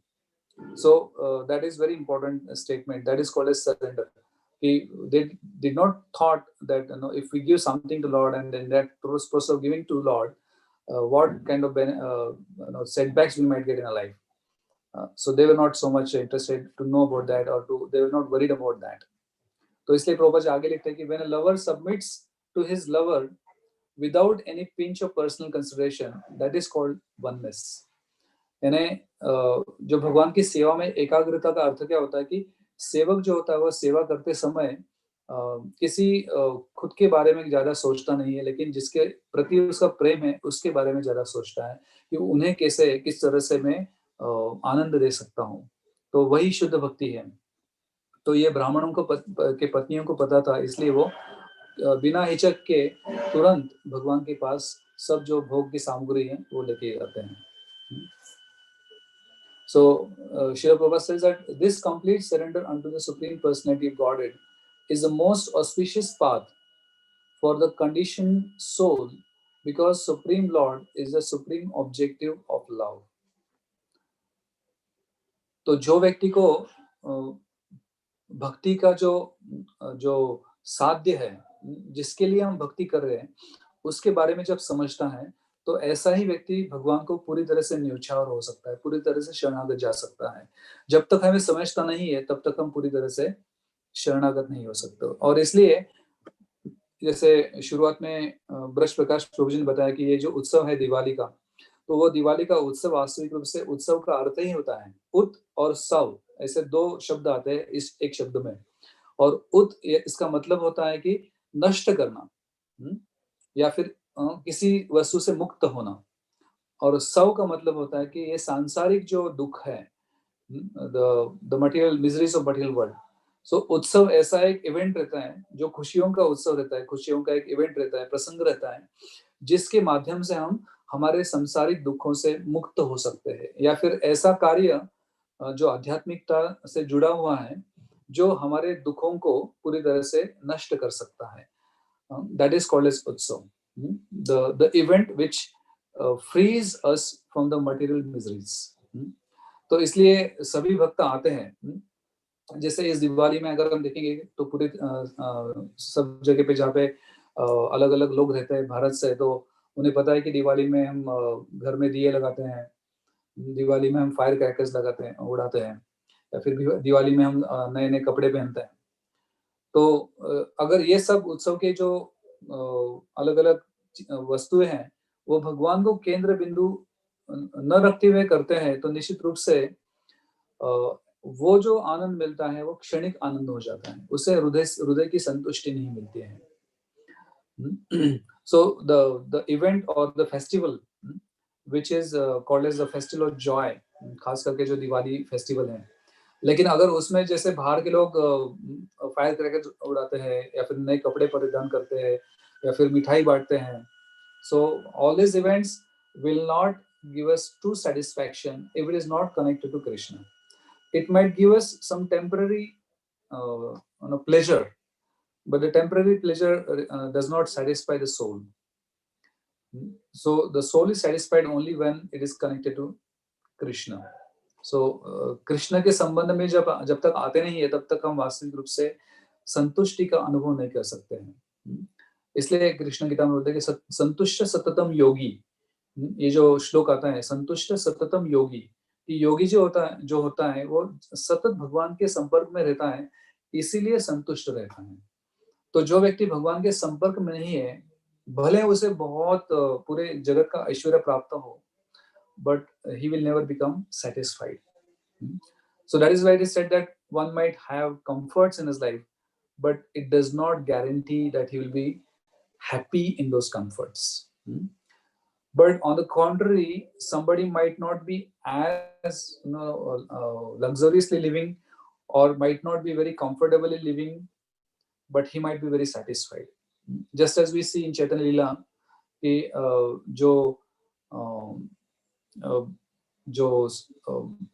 So that is very important statement, that is called as surrender. They did not thought that if we give something to Lord and in that process of giving to Lord what kind of setbacks we might get in our life. So they were not so much interested to know about that, or they were not worried about that. तो इसलिए प्रभुपाद आगे लिखते हैं कि when a lover submits to his lover without any pinch of personal consideration, that is called oneness. यानी जो भगवान की सेवा में एकाग्रता का अर्थ क्या होता है कि सेवक जो होता है वह सेवा करते समय किसी खुद के बारे में ज्यादा सोचता नहीं है, लेकिन जिसके प्रति उसका प्रेम है उसके बारे में ज्यादा सोचता है कि उन्हें कैसे किस तरह से मैं आनंद दे सकता हूँ. तो वही शुद्ध भक्ति है. तो ये ब्राह्मणों को के पत्नियों को पता था, इसलिए वो बिना हिचक के तुरंत भगवान के पास सब जो भोग की सामग्री है वो लेके आते हैं. So Srila Prabhupada says that this complete surrender unto the Supreme Personality of Godhead is the most auspicious path for the conditioned soul, because Supreme Lord is the supreme objective of love. तो जो व्यक्ति को भक्ति का जो साध्य है, जिसके लिए हम भक्ति कर रहे हैं, उसके बारे में जब समझता है तो ऐसा ही व्यक्ति भगवान को पूरी तरह से न्यौछावर हो सकता है, पूरी तरह से शरणागत जा सकता है. जब तक हमें समझता नहीं है तब तक हम पूरी तरह से शरणागत नहीं हो सकते. और इसलिए जैसे शुरुआत में ब्रज प्रकाश प्रभुजी ने बताया कि ये जो उत्सव है दिवाली का, तो वो दिवाली का उत्सव वास्तविक रूप से उत्सव का अर्थ ही होता है उत और सव, ऐसे दो शब्द आते हैं इस एक शब्द में. और उत इसका मतलब होता है कि नष्ट करना, या फिर किसी वस्तु से मुक्त होना। और सव का मतलब होता है कि ये सांसारिक जो दुख है, the material miseries of material world. So उत्सव ऐसा एक इवेंट रहता है जो खुशियों का उत्सव रहता है, खुशियों का एक इवेंट रहता है, प्रसंग रहता है, जिसके माध्यम से हम हमारे सांसारिक दुखों से मुक्त हो सकते हैं। या फिर ऐसा कार्य जो आध्यात्मिकता से जुड़ा हुआ है, जो हमारे दुखों को पूरी तरह से नष्ट कर सकता है। That is called as utsav, the event which frees us from the material miseries. तो इसलिए सभी भक्त आते हैं। जैसे इस दिवाली में अगर हम देखेंगे तो पूरे सब जगह पे जहाँ पे अलग अलग लोग रहते हैं भारत से, तो उन्हें पता है कि दिवाली में हम घर में दिए लगाते हैं, दिवाली में हम फायर क्रैकर्स लगाते हैं, उड़ाते हैं, या फिर दिवाली में हम नए नए कपड़े पहनते हैं। तो अगर ये सब उत्सव के जो अलग अलग वस्तुएं हैं वो भगवान को केंद्र बिंदु न रखते हुए करते हैं, तो निश्चित रूप से वो जो आनंद मिलता है वो क्षणिक आनंद हो जाता है, उससे हृदय की संतुष्टि नहीं मिलती है। सो द इवेंट और the festival which is called as the festival of joy, खास करके जो दिवाली फेस्टिवल है, लेकिन अगर उसमें जैसे बाहर के लोग फायर क्रैकर उड़ाते हैं या फिर नए कपड़े परिधान करते हैं या फिर मिठाई बांटते हैं, so all this events will not give us true satisfaction if it is not connected to Krishna. It might give us some temporary pleasure, but the temporary pleasure does not satisfy the soul. So the soul is satisfied only when it is connected to Krishna. So Krishna के संबंध में जब तक आते नहीं है तब तक हम वास्तविक रूप से संतुष्टि का अनुभव नहीं कर सकते हैं। इसलिए कृष्ण गीता में बोलते हैं कि संतुष्ट सततम योगी, ये जो श्लोक आता है संतुष्ट सततम योगी, कि योगी जो होता है वो सतत भगवान के संपर्क में रहता है, इसीलिए संतुष्ट रहता है। तो जो व्यक्ति भगवान के संपर्क में नहीं है, भले उसे बहुत पूरे जगत का ऐश्वर्य प्राप्त हो, but he will never become satisfied. So that is why it is said that one might have comforts in his life, but it does not guarantee that he will be happy in those comforts. But on the contrary, somebody might not be as luxuriously living or might not be very comfortably living, but he might be very satisfied. Just as we see in Chaitanya Leela कि जो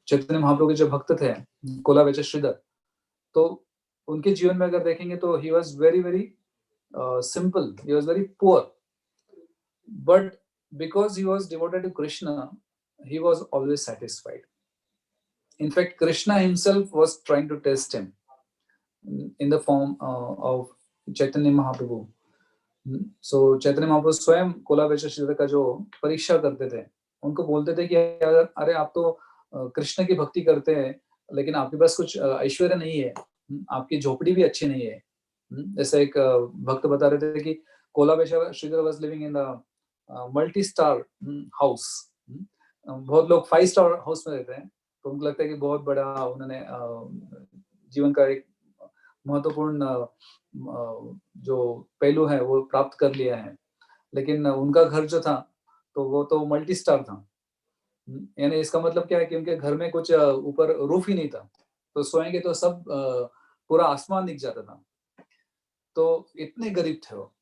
चैतन्य महाप्रभु के जो भक्त थे कोलावेच श्रीधर, तो उनके जीवन में अगर देखेंगे तो he was very very simple, he was very poor, but because he was devoted to Krishna, he was always satisfied. In fact, Krishna himself was trying to test him in the form of Chaitanya Mahaprabhu. So Chaitanya Mahaprabhu स्वयं कोलावेच श्रीधर का जो परीक्षा करते थे, उनको बोलते थे कि अरे आप तो कृष्ण की भक्ति करते हैं, लेकिन आपके पास कुछ ऐश्वर्य नहीं है, आपकी झोपड़ी भी अच्छी नहीं है। जैसे एक भक्त बता रहे थे कि कोलावेच Sridhar was living in the multi star house. बहुत लोग 5 स्टार हाउस में रहते हैं, तो उनको लगता है कि बहुत बड़ा उन्होंने जीवन का एक महत्वपूर्ण जो पहलू है वो प्राप्त कर लिया है, लेकिन उनका घर जो था तो वो तो मल्टी स्टार था। यानी इसका मतलब क्या है कि उनके घर में कुछ ऊपर रूफ ही नहीं था, तो सोएंगे तो सब पूरा आसमान दिख जाता था, तो इतने गरीब थे वो।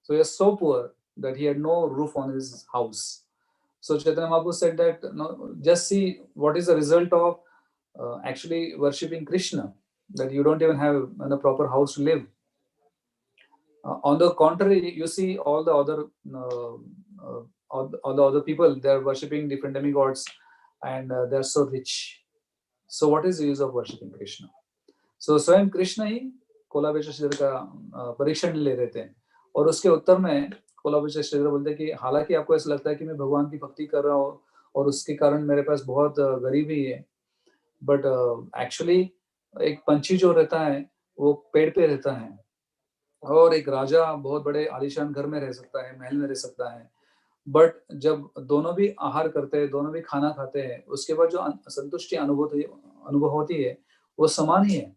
So he was so poor that he had no roof on his house. So Chaitanya Mahaprabhu said that, no, just see what is the result of actually worshipping Krishna, that you don't even have a proper house to live. On the contrary, you see all the other people, they are worshipping different demigods and they are so rich. So what is the use of worshipping Krishna? So स्वयं कृष्ण ही कोलावेच श्रीधर का परीक्षण ले रहे थे, और उसके उत्तर में कोलावेच श्रीधर बोलते हैं कि हालांकि आपको ऐसा लगता है कि मैं भगवान की भक्ति कर रहा हूँ और उसके कारण मेरे पास बहुत गरीबी है, बट एक्चुअली एक पंछी जो रहता है वो पेड़ पे रहता है, और एक राजा बहुत बड़े आलीशान घर में रह सकता है, महल में रह सकता है, बट जब दोनों भी आहार करते हैं, दोनों भी खाना खाते हैं, उसके बाद जो संतुष्टि अनुभव होती है वो समान ही है।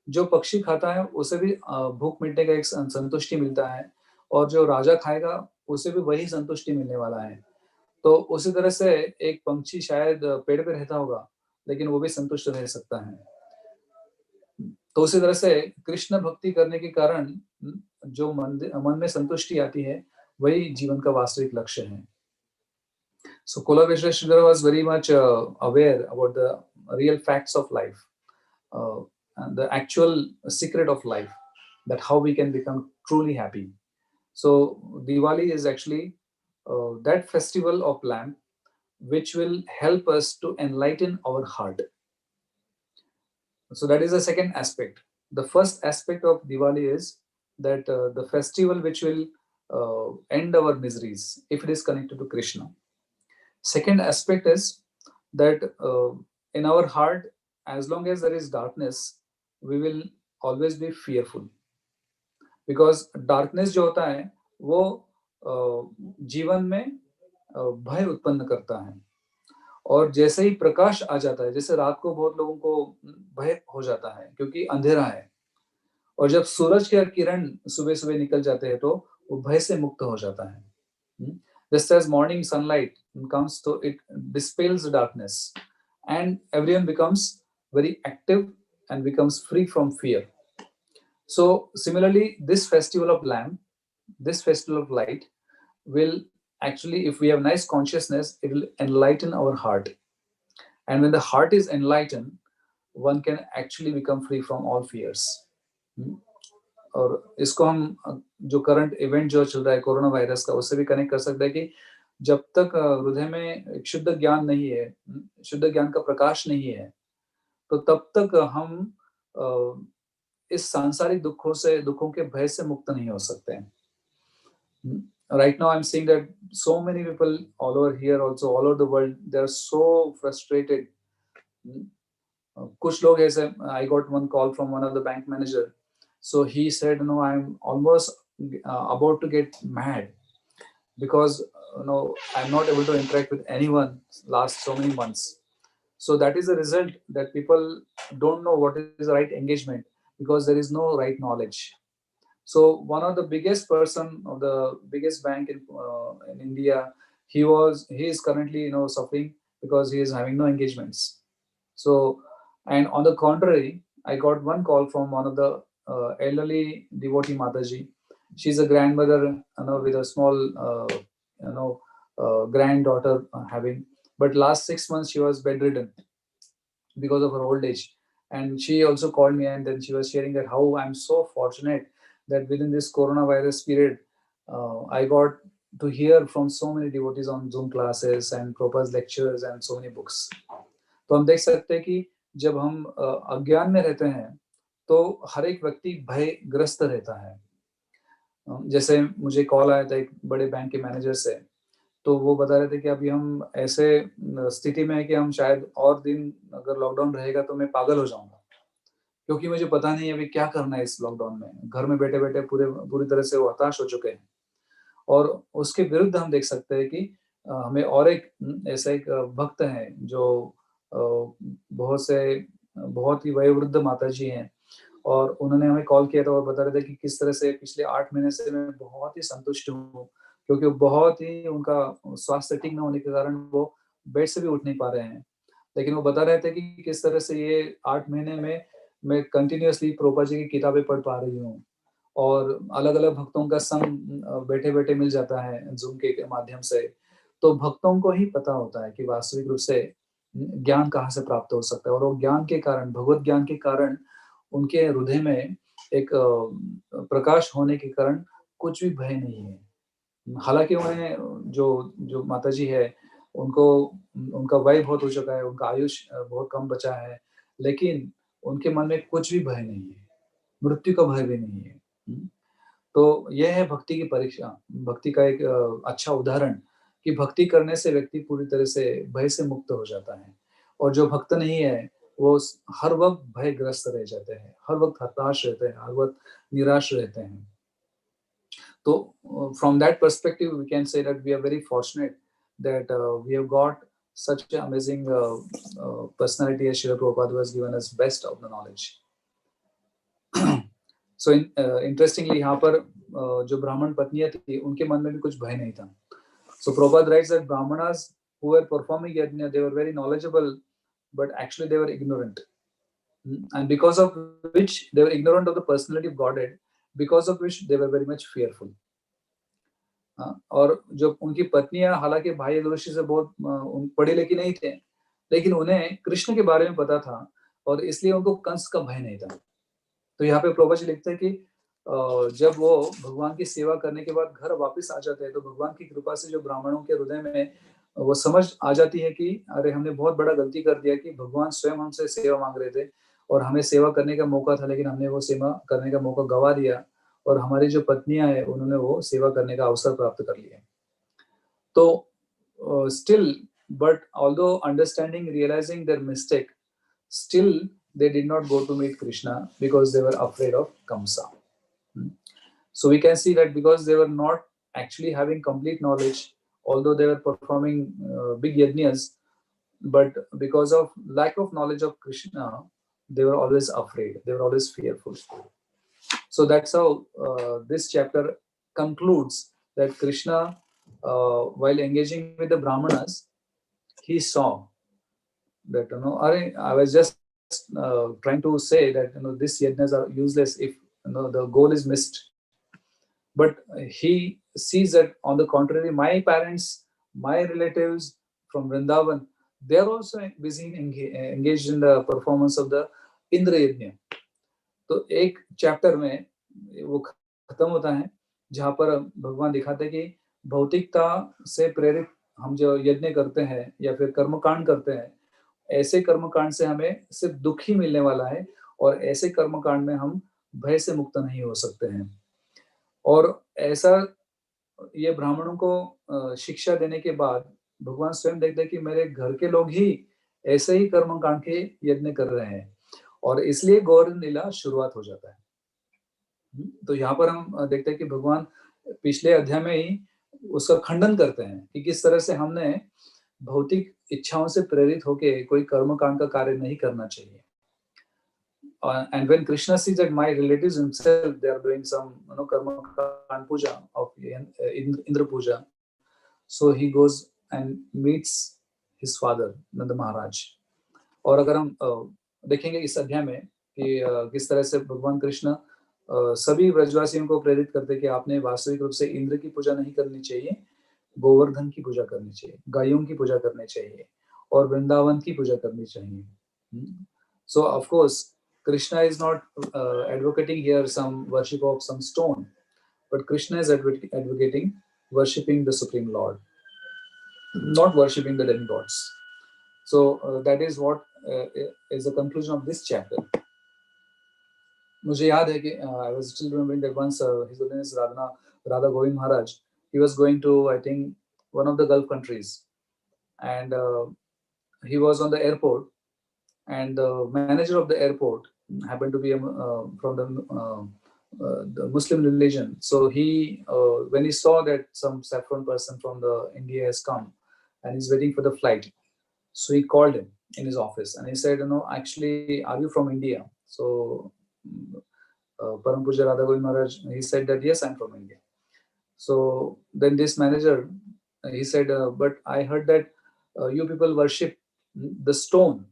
जो पक्षी खाता है उसे भी भूख मिटने का एक संतुष्टि मिलता है, और जो राजा खाएगा उसे भी वही संतुष्टि मिलने वाला है। तो उसी तरह से एक पंछी शायद पेड़ पे रहता होगा, लेकिन वो भी संतुष्ट रह सकता है। तो उसी तरह से कृष्ण भक्ति करने के कारण जो मन में संतुष्टि आती है, वही जीवन का वास्तविक लक्ष्य है। So Kulabheshwar was very much aware about the real facts of life, and the actual secret of life, that how we can become truly happy. So Diwali is actually that festival of lamp which will help us to enlighten our heart. So that is the second aspect. The first aspect of Diwali is that the festival which will end our miseries if it is connected to Krishna. Second aspect is that in our heart, as long as there is darkness, we will always be fearful, because darkness जो होता है वो जीवन में भय उत्पन्न करता है। और जैसे ही प्रकाश आ जाता है, जैसे रात को बहुत लोगों को भय हो जाता है क्योंकि अंधेरा है, और जब सूरज के किरण सुबह सुबह निकल जाते हैं तो वो भय से मुक्त हो जाता है। Just as morning sunlight comes, to it dispels the darkness, and everyone becomes very active and becomes free from fear. So similarly, this festival of lamp, this festival of light will actually, if we have nice consciousness, it will enlighten our heart. And when the heart is enlightened, one can actually become free from all fears. और इसको हम जो current event जो चल रहा है corona virus का, उससे भी कनेक्ट कर सकते हैं कि जब तक हृदय में एक शुद्ध ज्ञान नहीं है, शुद्ध ज्ञान का प्रकाश नहीं है, तो तब तक हम इस सांसारिक दुखों के भय से मुक्त नहीं हो सकते हैं। Right now I'm seeing that so many people all over here, also all over the world, they are so frustrated. कुछ लोग ऐसे, I got one call from one of the bank manager. So he said, no, I'm almost about to get mad because I'm not able to interact with anyone last so many months. So that is the result, that people don't know what is the right engagement because there is no right knowledge. So one of the biggest person of the biggest bank in India, he is currently suffering because he is having no engagements. So, and on the contrary, I got one call from one of the elderly devotee Mataji. She's a grandmother, with a small, granddaughter having. But last 6 months she was bedridden because of her old age. And she also called me, and then she was sharing that how I'm so fortunate that within this coronavirus period, I got to hear from so many devotees on Zoom classes and Prabhupada's lectures and so many books. तो हम देख सकते हैं कि जब हम अज्ञान में रहते हैं तो हर एक व्यक्ति भयग्रस्त रहता है। जैसे मुझे कॉल आया था एक बड़े बैंक के मैनेजर से, तो वो बता रहे थे कि अभी हम ऐसे स्थिति में है कि हम शायद और दिन अगर लॉकडाउन रहेगा तो मैं पागल हो जाऊंगा, क्योंकि मुझे पता नहीं अभी क्या करना है इस लॉकडाउन में। घर में बैठे बैठे पूरी तरह से वो हताश हो चुके हैं। और उसके विरुद्ध हम देख सकते हैं कि हमें और एक ऐसा एक भक्त है जो बहुत ही वयोवृद्ध माता जी हैं, और उन्होंने हमें कॉल किया था और बता रहे थे कि किस तरह से पिछले 8 महीने से मैं बहुत ही संतुष्ट हूँ, क्योंकि बहुत ही उनका स्वास्थ्य ठीक न होने के कारण वो बेड से भी उठ नहीं पा रहे हैं। लेकिन वो बता रहे थे कि किस तरह से ये 8 महीने में मैं कंटिन्यूअसली प्रभुपाद जी की किताबें पढ़ पा रही हूँ, और अलग अलग भक्तों का संग बैठे बैठे मिल जाता है जूम के माध्यम से। तो भक्तों को ही पता होता है कि वास्तविक रूप से ज्ञान कहाँ से प्राप्त हो सकता है, और वो ज्ञान के कारण, भगवत ज्ञान के कारण उनके हृदय में एक प्रकाश होने के कारण कुछ भी भय नहीं है। हालांकि उन्हें जो माता जी है उनका वय बहुत हो चुका है, उनका आयुष बहुत कम बचा है, लेकिन उनके मन में कुछ भी भय नहीं है, मृत्यु का भय भी नहीं है। तो यह है भक्ति की परीक्षा, भक्ति का एक अच्छा उदाहरण कि भक्ति करने से व्यक्ति पूरी तरह से भय से मुक्त हो जाता है, और जो भक्त नहीं है वो हर वक्त भयग्रस्त रह जाते हैं, हर वक्त हताश रहते हैं, हर वक्त निराश रहते हैं। So from that perspective, we can say that we are very fortunate that we have got such an amazing personality as Srila Prabhupada, who has given us best of the knowledge. So interestingly यहाँ पर जो ब्राह्मण पत्नियां थी उनके मन में भी कुछ भय नहीं था. So Prabhupada writes that Brahmanas who were performing yajna, they were very knowledgeable, but actually they were ignorant. And because of which they were ignorant of the personality of Godhead, because of which they were very much fearful. और जो उनकी पत्नियां हालांकि भाई ऋषि से बहुत पढ़ी लिखी नहीं थे, लेकिन उन्हें कृष्ण के बारे में पता था और इसलिए उनको कंस का भय नहीं था. तो यहाँ पे प्रभुजी लिखते हैं कि जब वो भगवान की सेवा करने के बाद घर वापस आ जाते हैं तो भगवान की कृपा से जो ब्राह्मणों के हृदय में वो समझ आ जाती है कि अरे हमने बहुत बड़ा गलती कर दिया कि भगवान स्वयं हमसे सेवा मांग रहे थे और हमें सेवा करने का मौका था, लेकिन हमने वो सेवा करने का मौका गवा दिया और हमारी जो पत्नियां हैं उन्होंने वो सेवा करने का अवसर प्राप्त कर लिया. तो still, but although understanding, realizing their mistake, still they did not go to meet Krishna because they were afraid of Kamsa. So we can see that because they were not actually having complete knowledge, although they were performing big yajnas, but because of lack of knowledge of Krishna, they were always afraid, they were always fearful. So that's how this chapter concludes, that Krishna, while engaging with the Brahmanas, he saw that, I was just trying to say that these yajnas are useless if the goal is missed. But he sees that on the contrary, my parents, my relatives from Vrindavan, they are also busy engaged in the performance of the Indra Yajna. तो एक chapter में वो खत्म होता है जहाँ पर भगवान दिखाते हैं कि भौतिकता से प्रेरित हम जो यज्ञ करते हैं या फिर कर्मकांड करते हैं, ऐसे कर्मकांड से हमें सिर्फ दुख ही मिलने वाला है और ऐसे कर्मकांड में हम भय से मुक्त नहीं हो सकते हैं. और ऐसा ये ब्राह्मणों को शिक्षा देने के बाद भगवान स्वयं देखते हैं कि मेरे घर के लोग ही ऐसे ही कर्मकांड के यज्ञ कर रहे हैं और इसलिए गौर लीला शुरुआत हो जाता है. तो यहाँ पर हम देखते हैं कि भगवान पिछले अध्याय में ही उसका खंडन करते हैं कि किस तरह से हमने भौतिक इच्छाओं से प्रेरित होकर कोई कर्मकांड का कार्य नहीं करना चाहिए. And when Krishna sees that my relatives himself, they are doing some karma and puja of Indra puja, so he goes and meets his father Nanda Maharaj. और अगर हम देखेंगे इस अध्याय में कि किस तरह से भगवान कृष्ण सभी ब्रजवासियों को प्रेरित करते कि आपने वास्तविक रूप से इंद्र की पूजा नहीं करनी चाहिए, गोवर्धन की पूजा करनी चाहिए, गायों की पूजा करनी चाहिए और वृंदावन की पूजा करनी चाहिए. So of course Krishna is not advocating here some worship of some stone, but Krishna is advocating worshipping the Supreme Lord, not worshipping the demigods. So that is what is the conclusion of this chapter. मुझे याद है कि I was still remembering that once His Holiness Radha Govind Maharaj, he was going to, I think, one of the Gulf countries, and he was on the airport, and the manager of the airport happened to be from the Muslim religion. So he, when he saw that some saffron person from the India has come and he's waiting for the flight, so he called him in his office and he said, actually, are you from India? So Param Puja Radha Govind Maharaj, he said that yes, I'm from India. So then this manager, he said, but I heard that you people worship the stone.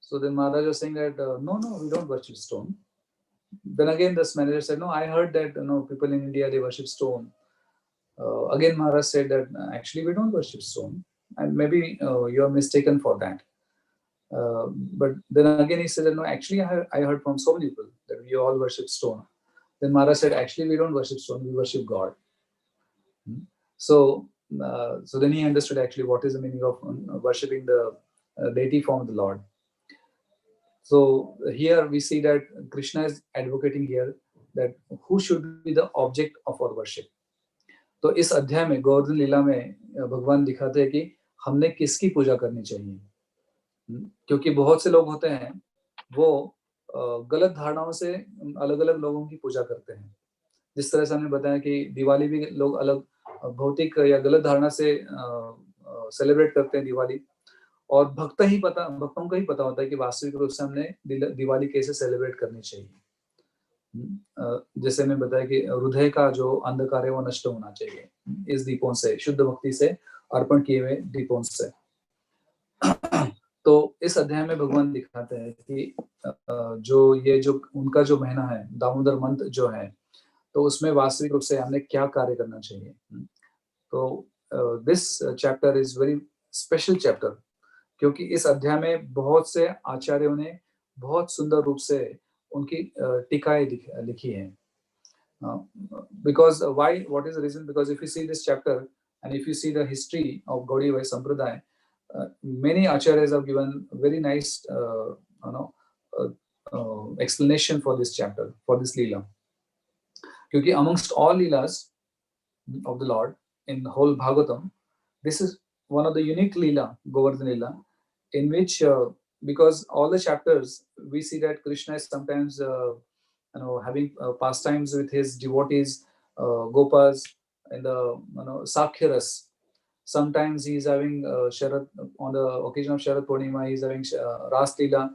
So then Maharaj was saying that, no, we don't worship stone. Then again this manager said, no, I heard that people in India, they worship stone. Again Maharaj said that actually we don't worship stone, and maybe you are mistaken for that. But then again he said that, no, actually I heard from so many people that we all worship stone. Then Maharaj said, actually we don't worship stone, we worship God. So then he understood actually what is the meaning of worshipping the deity form of the Lord. So here we see that Krishna is advocating here that who should be the object of our worship. तो इस अध्याय में गोवर्धन लीला में भगवान दिखाते हैं कि हमने किसकी पूजा करनी चाहिए, क्योंकि बहुत से लोग होते हैं वो गलत धारणाओं से अलग अलग लोगों की पूजा करते हैं. जिस तरह से हमने बताया कि दिवाली भी लोग अलग भौतिक या गलत धारणा से सेलिब्रेट करते हैं दिवाली, और भक्तों को ही पता होता है कि वास्तविक रूप से हमने दिवाली कैसे सेलिब्रेट करनी चाहिए. जैसे मैं बताया कि हृदय का जो अंधकार है वो नष्ट होना चाहिए इस दीपों से, शुद्ध भक्ति से अर्पण किए हुए दीपों से। तो इस अध्याय में भगवान दिखाते हैं कि जो उनका जो महीना है दामोदर मंथ जो है, तो उसमें वास्तविक रूप से हमने क्या कार्य करना चाहिए। तो this chapter is very special chapter, क्योंकि इस अध्याय में बहुत से आचार्यों ने बहुत सुंदर रूप से उनकी टीकाएं लिखी हैं। Because why? What is the reason? Because if you see this chapter and if you see the history of Gaudiya Sampradaya, many acharyas have given very nice explanation for this chapter, for this leela. Because amongst all leelas of the Lord in the whole Bhagavatam, this is one of the unique leela, Govardhan leela, in which because all the chapters we see that Krishna is sometimes having pastimes with his devotees, gopas, in the Sakhya Ras. Sometimes he is having Sharad, on the occasion of Sharad Purnima, he is having Ras Leela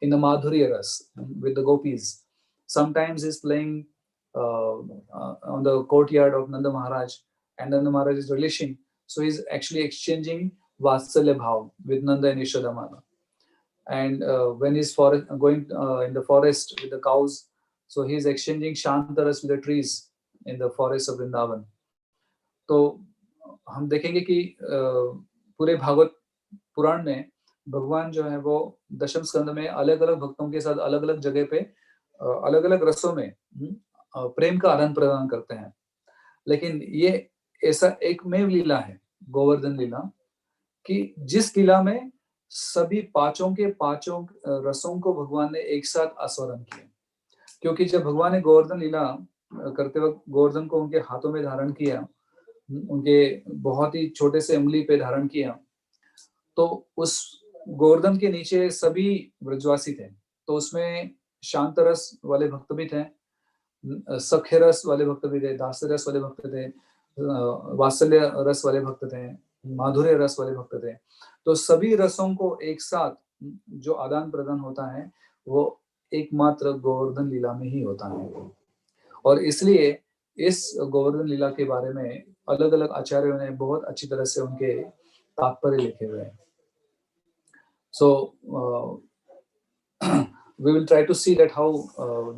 in the Madhurya Ras with the gopis. Sometimes he is playing on the courtyard of Nanda Maharaj, and Nanda Maharaj is relishing. So he is actually exchanging Vatsalya Bhav with Nanda and Yashoda Mata. And when he's going in the forest with the cows, so he is exchanging Shantaras with the trees in the forest of Vrindavan. तो हम देखेंगे कि पूरे भागवत पुराण में भगवान जो है वो दशम स्कंद में अलग अलग भक्तों के साथ अलग अलग जगह पे अलग अलग रसों में प्रेम का आदान प्रदान करते हैं। लेकिन ये ऐसा एकमेव लीला है गोवर्धन लीला कि जिस लीला में सभी पांचों के पांचों रसों को भगवान ने एक साथ आस्वादन किया। क्योंकि जब भगवान ने गोवर्धन लीला करते वक्त गोवर्धन को उनके हाथों में धारण किया, उनके बहुत ही छोटे से उंगली पे धारण किया, तो उस गोवर्धन के नीचे सभी ब्रजवासी थे। तो उसमें शांत रस वाले भक्त भी थे, सख्य रस वाले भक्त भी थे, दास्य रस वाले भक्त थे, वात्सल्य रस वाले भक्त थे, माधुर्य रस वाले भक्त थे। तो सभी रसों को एक साथ जो आदान प्रदान होता है वो एकमात्र गोवर्धन लीला में ही होता है। और इसलिए इस गोवर्धन लीला के बारे में अलग अलग आचार्यों ने बहुत अच्छी तरह से उनके तात्पर्य लिखे हुए हैं। So we will try to see that how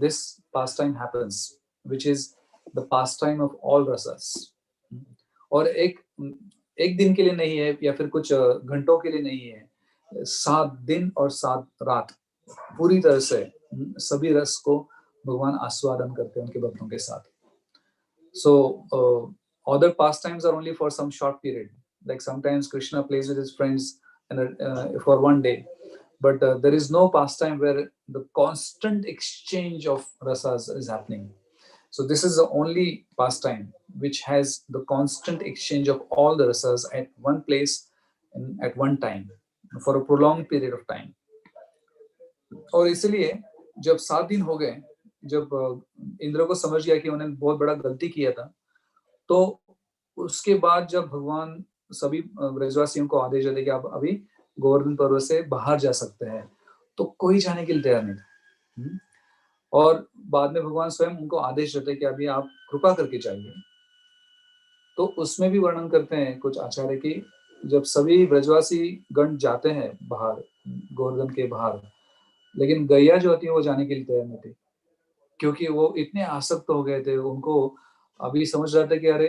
this pastime happens, which is the pastime of all rasas. और एक दिन के लिए नहीं है या फिर कुछ घंटों के लिए नहीं है, 7 दिन और 7 रात पूरी तरह से सभी रस को भगवान आस्वादन करते हैं उनके भक्तों के साथ। So other pastimes are only for some short period, like sometimes Krishna plays with his friends and for one day, but there is no pastime where the constant exchange of rasas is happening. So this is the only pastime which has the constant exchange of all the rasas at one place and at one time for a prolonged period of time. और इसलिए जब 7 दिन हो गए, जब इंद्र को समझ गया कि उन्होंने बहुत बड़ा गलती किया था, तो उसके बाद जब भगवान सभी ब्रजवासियों को आदेश देते कि आप अभी गोवर्धन पर्वत से बाहर जा सकते हैं, तो कोई जाने के लिए तैयार नहीं था। और बाद में भगवान स्वयं उनको आदेश देते कि अभी आप कृपा करके जाइए। तो उसमें भी वर्णन करते हैं कुछ आचार्य की, जब सभी ब्रजवासी गण जाते हैं बाहर गोवर्धन के बाहर, लेकिन गैया जो होती है वो जाने के लिए तैयार नहीं थी, क्योंकि वो इतने आसक्त हो गए थे। उनको अभी समझ रहा था कि अरे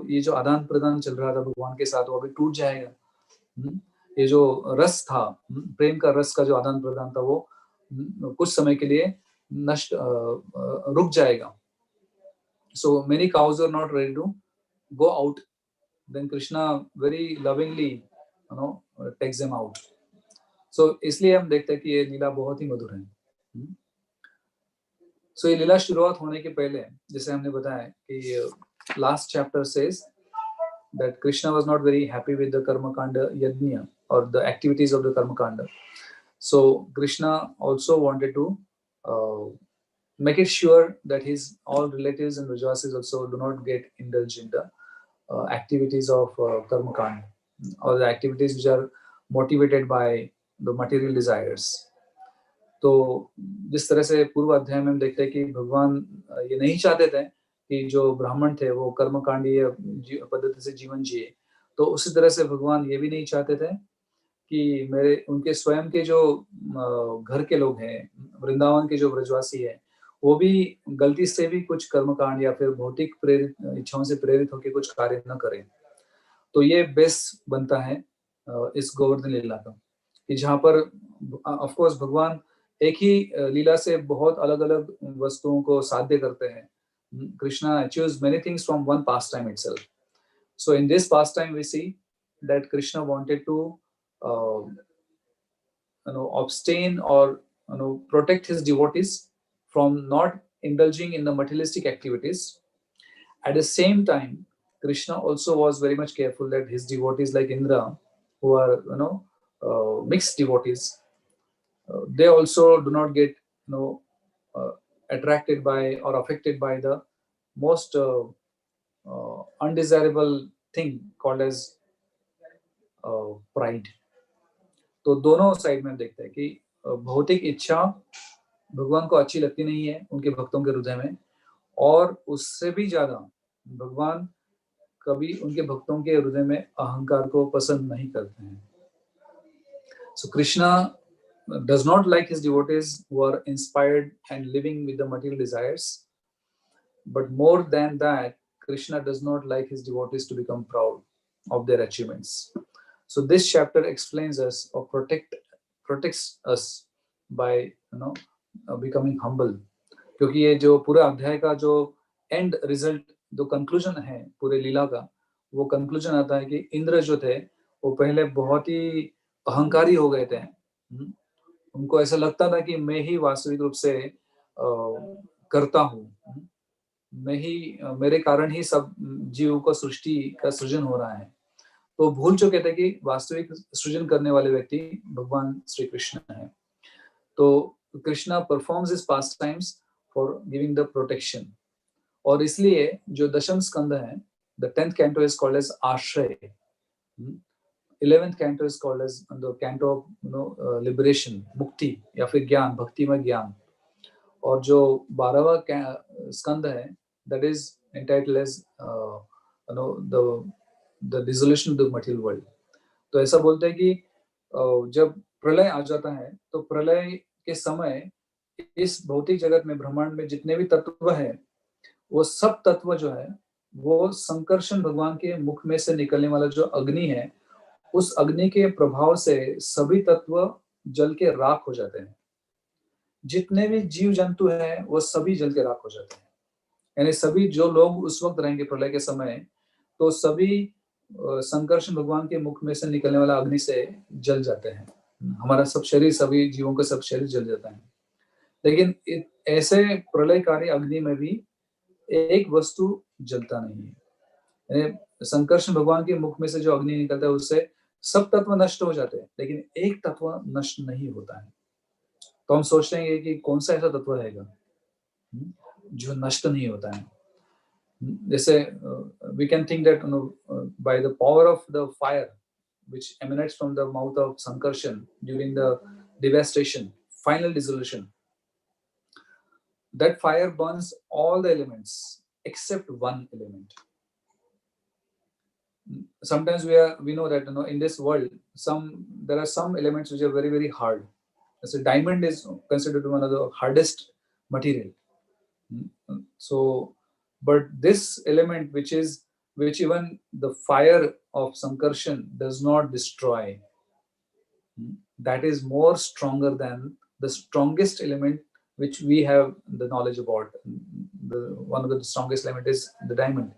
ये जो आदान प्रदान चल रहा था भगवान के साथ वो अभी टूट जाएगा। ये जो रस था, प्रेम का रस का जो आदान प्रदान था, वो कुछ समय के लिए नष्ट रुक जाएगा। So many cows are not ready to go out. Then Krishna very lovingly takes them out. So इसलिए हम देखते हैं कि ये लीला बहुत ही मधुर है। So ये लीला शुरुआत होने के पहले जैसे हमने बताया कि last chapter says that Krishna was not very happy with the karma kanda yajna or the activities of the karma kanda. So Krishna also wanted to make it sure that his all relatives and Brajavasis also do not get indulged in the activities of karma kanda or the activities which are motivated by the material desires. तो जिस तरह से पूर्व अध्याय में हम देखते हैं कि भगवान ये नहीं चाहते थे कि जो ब्राह्मण थे वो कर्मकांडीय पद्धति से जीवन जिए, तो उसी तरह से भगवान ये भी नहीं चाहते थे कि मेरे उनके स्वयं के जो घर के लोग हैं, वृंदावन के जो ब्रजवासी है, वो भी गलती से भी कुछ कर्मकांड या फिर भौतिक प्रेरित इच्छाओं से प्रेरित होकर कुछ कार्य न करें। तो ये बेस बनता है इस गोवर्धन लीला का, कि जहाँ पर ऑफ कोर्स भगवान एक ही लीला से बहुत अलग-अलग वस्तुओं को साध्य करते हैं। Krishna achieves many things from one pass time itself. So in this pastime, we see that Krishna wanted to abstain or protect his devotees from not indulging in the materialistic activities. At the same time, Krishna also was very much careful that his devotees like Indra, who are mixed devotees, they also do not get attracted by or affected by the most undesirable thing called as pride. तो दोनों side में देखते हैं कि भौतिक इच्छा भगवान को अच्छी लगती नहीं है उनके भक्तों के हृदय में, और उससे भी ज्यादा भगवान कभी उनके भक्तों के हृदय में अहंकार को पसंद नहीं करते हैं. So Krishna does not like his devotees who are inspired and living with the material desires, but more than that, Krishna does not like his devotees to become proud of their achievements. So this chapter explains us or protects us by becoming humble. क्योंकि ये जो पूरा अध्याय का जो and result, जो conclusion है पूरे लीला का, वो कंक्लूजन आता है कि इंद्र जो थे वो पहले बहुत ही अहंकारी हो गए थे. उनको ऐसा लगता था कि मैं ही वास्तविक रूप से करता हूँ, मैं ही, मेरे कारण ही सब जीव को सृष्टि का सृजन हो रहा है. तो भूल चुके थे कि वास्तविक सृजन करने वाले व्यक्ति भगवान श्री कृष्ण है. तो Krishna performs his past times for giving the protection, और इसलिए जो दशम स्कंद है, the 10th canto is called as आश्रय, 11th canto is called as the canto of liberation, मुक्ति या फिर ज्ञान, भक्ति में ज्ञान, और जो 12वां स्कंद है, that is entitled as the dissolution of the material world. तो ऐसा बोलते हैं कि जब प्रलय आ जाता है तो प्रलय के समय इस भौतिक जगत में, ब्रह्मांड में जितने भी तत्व है, वो सब तत्व जो है वो संकर्षण भगवान के मुख में से निकलने वाला जो अग्नि है, उस अग्नि के प्रभाव से सभी तत्व जल के राख हो जाते हैं. जितने भी जीव जंतु हैं वो सभी जल के राख हो जाते हैं. यानी सभी जो लोग उस वक्त रहेंगे प्रलय के समय, तो सभी संकर्षण भगवान के मुख में से निकलने वाला अग्नि से जल जाते हैं. हमारा सब शरीर, सभी जीवों का सब शरीर जल जाता है. लेकिन ऐसे प्रलयकारी अग्नि में भी एक वस्तु जलता नहीं है. यानी संकर्षण भगवान के मुख में से जो अग्नि निकलता है उससे सब तत्व नष्ट हो जाते हैं, लेकिन एक तत्व नष्ट नहीं होता है. तो हम सोच रहे हैं कि कौन सा ऐसा तत्व रहेगा जो नष्ट नहीं होता है. जैसे we can think that by the power of the fire which emanates from the mouth of Sankarshan during the devastation, final dissolution, that fire burns all the elements except one element. Sometimes we know that in this world there are some elements which are very, very hard. So diamond is considered one of the hardest material. So but this element which even the fire of Sankarshan does not destroy, that is more stronger than the strongest element which we have the knowledge about. One of the strongest element is the diamond.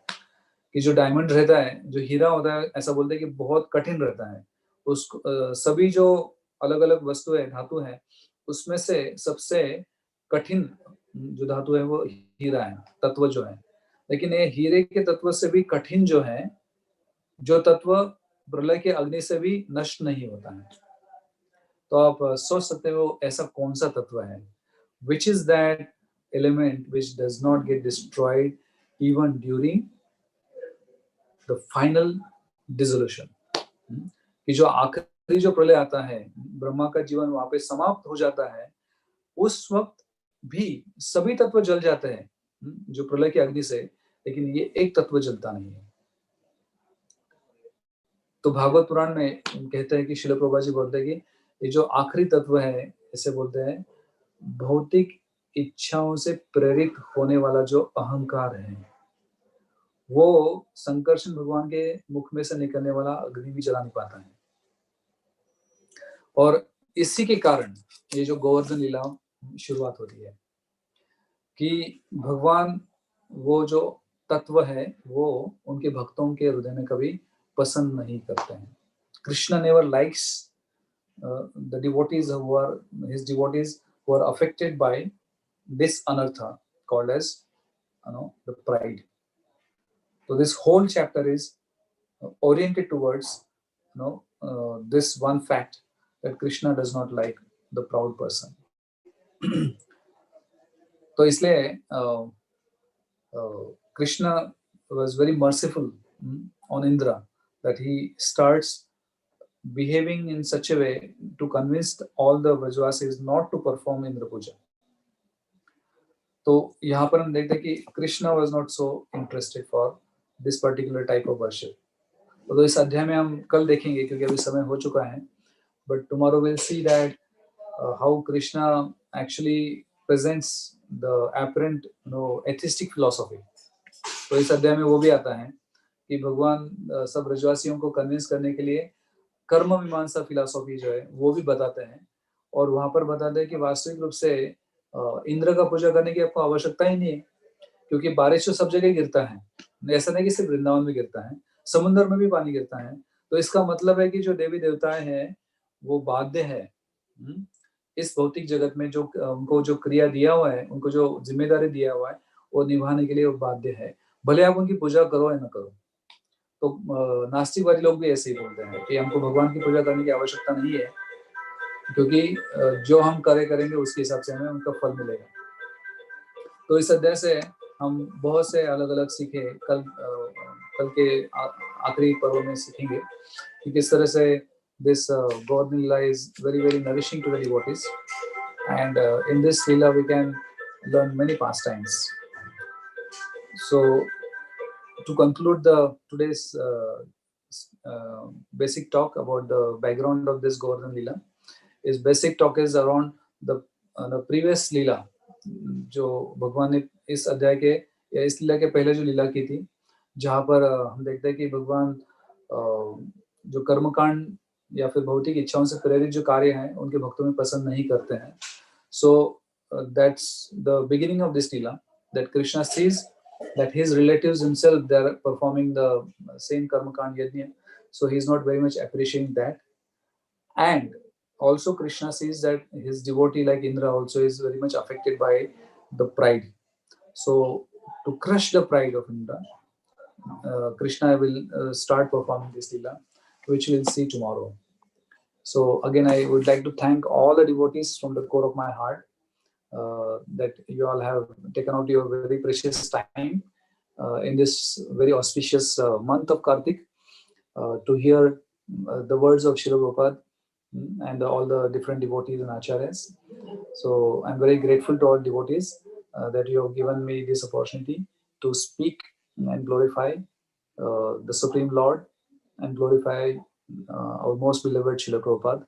कि जो diamond रहता है, जो हीरा होता है, ऐसा बोलते हैं कि बहुत कठिन रहता है. उसको सभी जो अलग अलग वस्तु है, धातु है, उसमें से सबसे कठिन जो धातु है वो हीरा है, तत्व जो है. लेकिन ये हीरे के तत्व से भी कठिन जो है, जो तत्व प्रलय के अग्नि से भी नष्ट नहीं होता है. तो आप सोच सकते हो ऐसा कौन सा तत्व है, which is that element which does not get destroyed even during the final dissolution. कि जो आखिरी जो प्रलय आता है, ब्रह्मा का जीवन वहां पे समाप्त हो जाता है, उस वक्त भी सभी तत्व जल जाते हैं, जो प्रलय की अग्नि से, लेकिन ये एक तत्व जलता नहीं है। तो भागवत पुराण में कहते हैं कि श्रील प्रभुपाद जी बोलते हैं कि ये जो आखिरी तत्व है, ऐसे बोलते हैं, भौतिक इच्छाओं से प्रेरित होने वाला जो अहंकार है, वो संकर्षण भगवान के मुख में से निकलने वाला अग्नि भी जला नहीं पाता है। और इसी के कारण ये जो गोवर्धन लीला शुरुआत होती है कि भगवान वो जो तत्व है वो उनके भक्तों के हृदय में कभी पसंद नहीं करते हैं। Krishna never likes the devotees who are his devotees who are affected by this anartha called as the pride. So this whole chapter is oriented towards this one fact that Krishna does not like the proud person. तो इसलिए Krishna was very merciful on Indra that he starts behaving in such a way to convince all the Vrajvasis not to perform Indra Puja. तो यहाँ पर हम देखते हैं कि Krishna was not so interested for this particular type of worship. तो इस अध्याय में हम कल देखेंगे क्योंकि अभी समय हो चुका है, but tomorrow we'll see that how Krishna actually presents the apparent atheistic philosophy. तो इस अध्याय में वो भी आता है कि भगवान सब ब्रजवासियों को कन्विंस करने के लिए कर्म मीमांसा फिलॉसफी जो है वो भी बताते हैं, और वहां पर बताते हैं कि वास्तविक रूप से इंद्र का पूजा करने की आपको आवश्यकता ही नहीं है, क्योंकि बारिश तो सब जगह गिरता है, ऐसा नहीं कि सिर्फ वृंदावन में गिरता है, समुद्र में भी पानी गिरता है। तो इसका मतलब है कि जो देवी देवताएं हैं वो बाध्य है इस भौतिक जगत में जो उनको जो क्रिया दिया हुआ है, उनको जो जिम्मेदारी दिया हुआ है वो निभाने के लिए वो बाध्य है, भले आप उनकी पूजा करो या न करो। तो नास्तिकवादी लोग भी ऐसे ही बोलते हैं कि हमको भगवान की पूजा करने की आवश्यकता नहीं है, क्योंकि जो हम करेंगे उसके हिसाब से हमें उनका फल मिलेगा। तो इस अध्याय से हम बहुत से अलग अलग सीखे कल के आखिरी पर्व में सीखेंगे कि किस तरह से this Govardhan Lila is very very nourishing to the devotees, and in this Lila we can learn many pastimes. So to conclude today's basic talk about the background of this Govardhan Lila, is basic talk is around the previous Lila जो भगवान ने इस अध्याय के या इस लीला के पहले जो लीला की थी, जहाँ पर हम देखते हैं कि भगवान जो कर्मकांड या फिर भौतिक इच्छाओं से प्रेरित जो कार्य हैं उनके भक्तों में पसंद नहीं करते हैं. So that's the beginning of this lila, that Krishna sees that his relatives himself, they are performing the same karma kand yajna, so he is not very much appreciating that. And also Krishna sees that his devotee like Indra also is very much affected by the pride. So to crush the pride of Indra, Krishna will start performing this lila, which we'll see tomorrow. So again, I would like to thank all the devotees from the core of my heart that you all have taken out your very precious time in this very auspicious month of Kartik to hear the words of Srila Prabhupada and all the different devotees and acharyas. So I'm very grateful to all devotees that you have given me this opportunity to speak and glorify the Supreme Lord and glorify our most beloved Srila Prabhupada.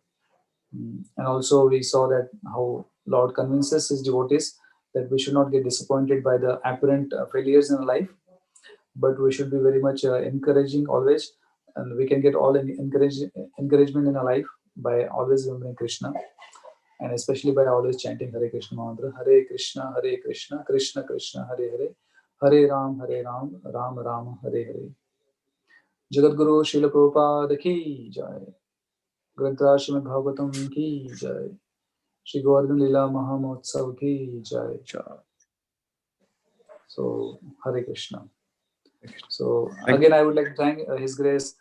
And also we saw that how Lord convinces his devotees that we should not get disappointed by the apparent failures in life, but we should be very much encouraging always, and we can get all encouragement in our life by always remembering Krishna, and especially by always chanting Hare Krishna mantra, Hare Krishna, Krishna Krishna, Hare Hare, Hare Ram, Ram Ram, Hare Hare. Jagat Guru Srila Prabhupada ki jai. ग्रंथराज Shrimad Bhagavatam की जय. श्री गोवर्धन लीला महामहोत्सव की जय. So Hare Krishna. So again I would like to thank His Grace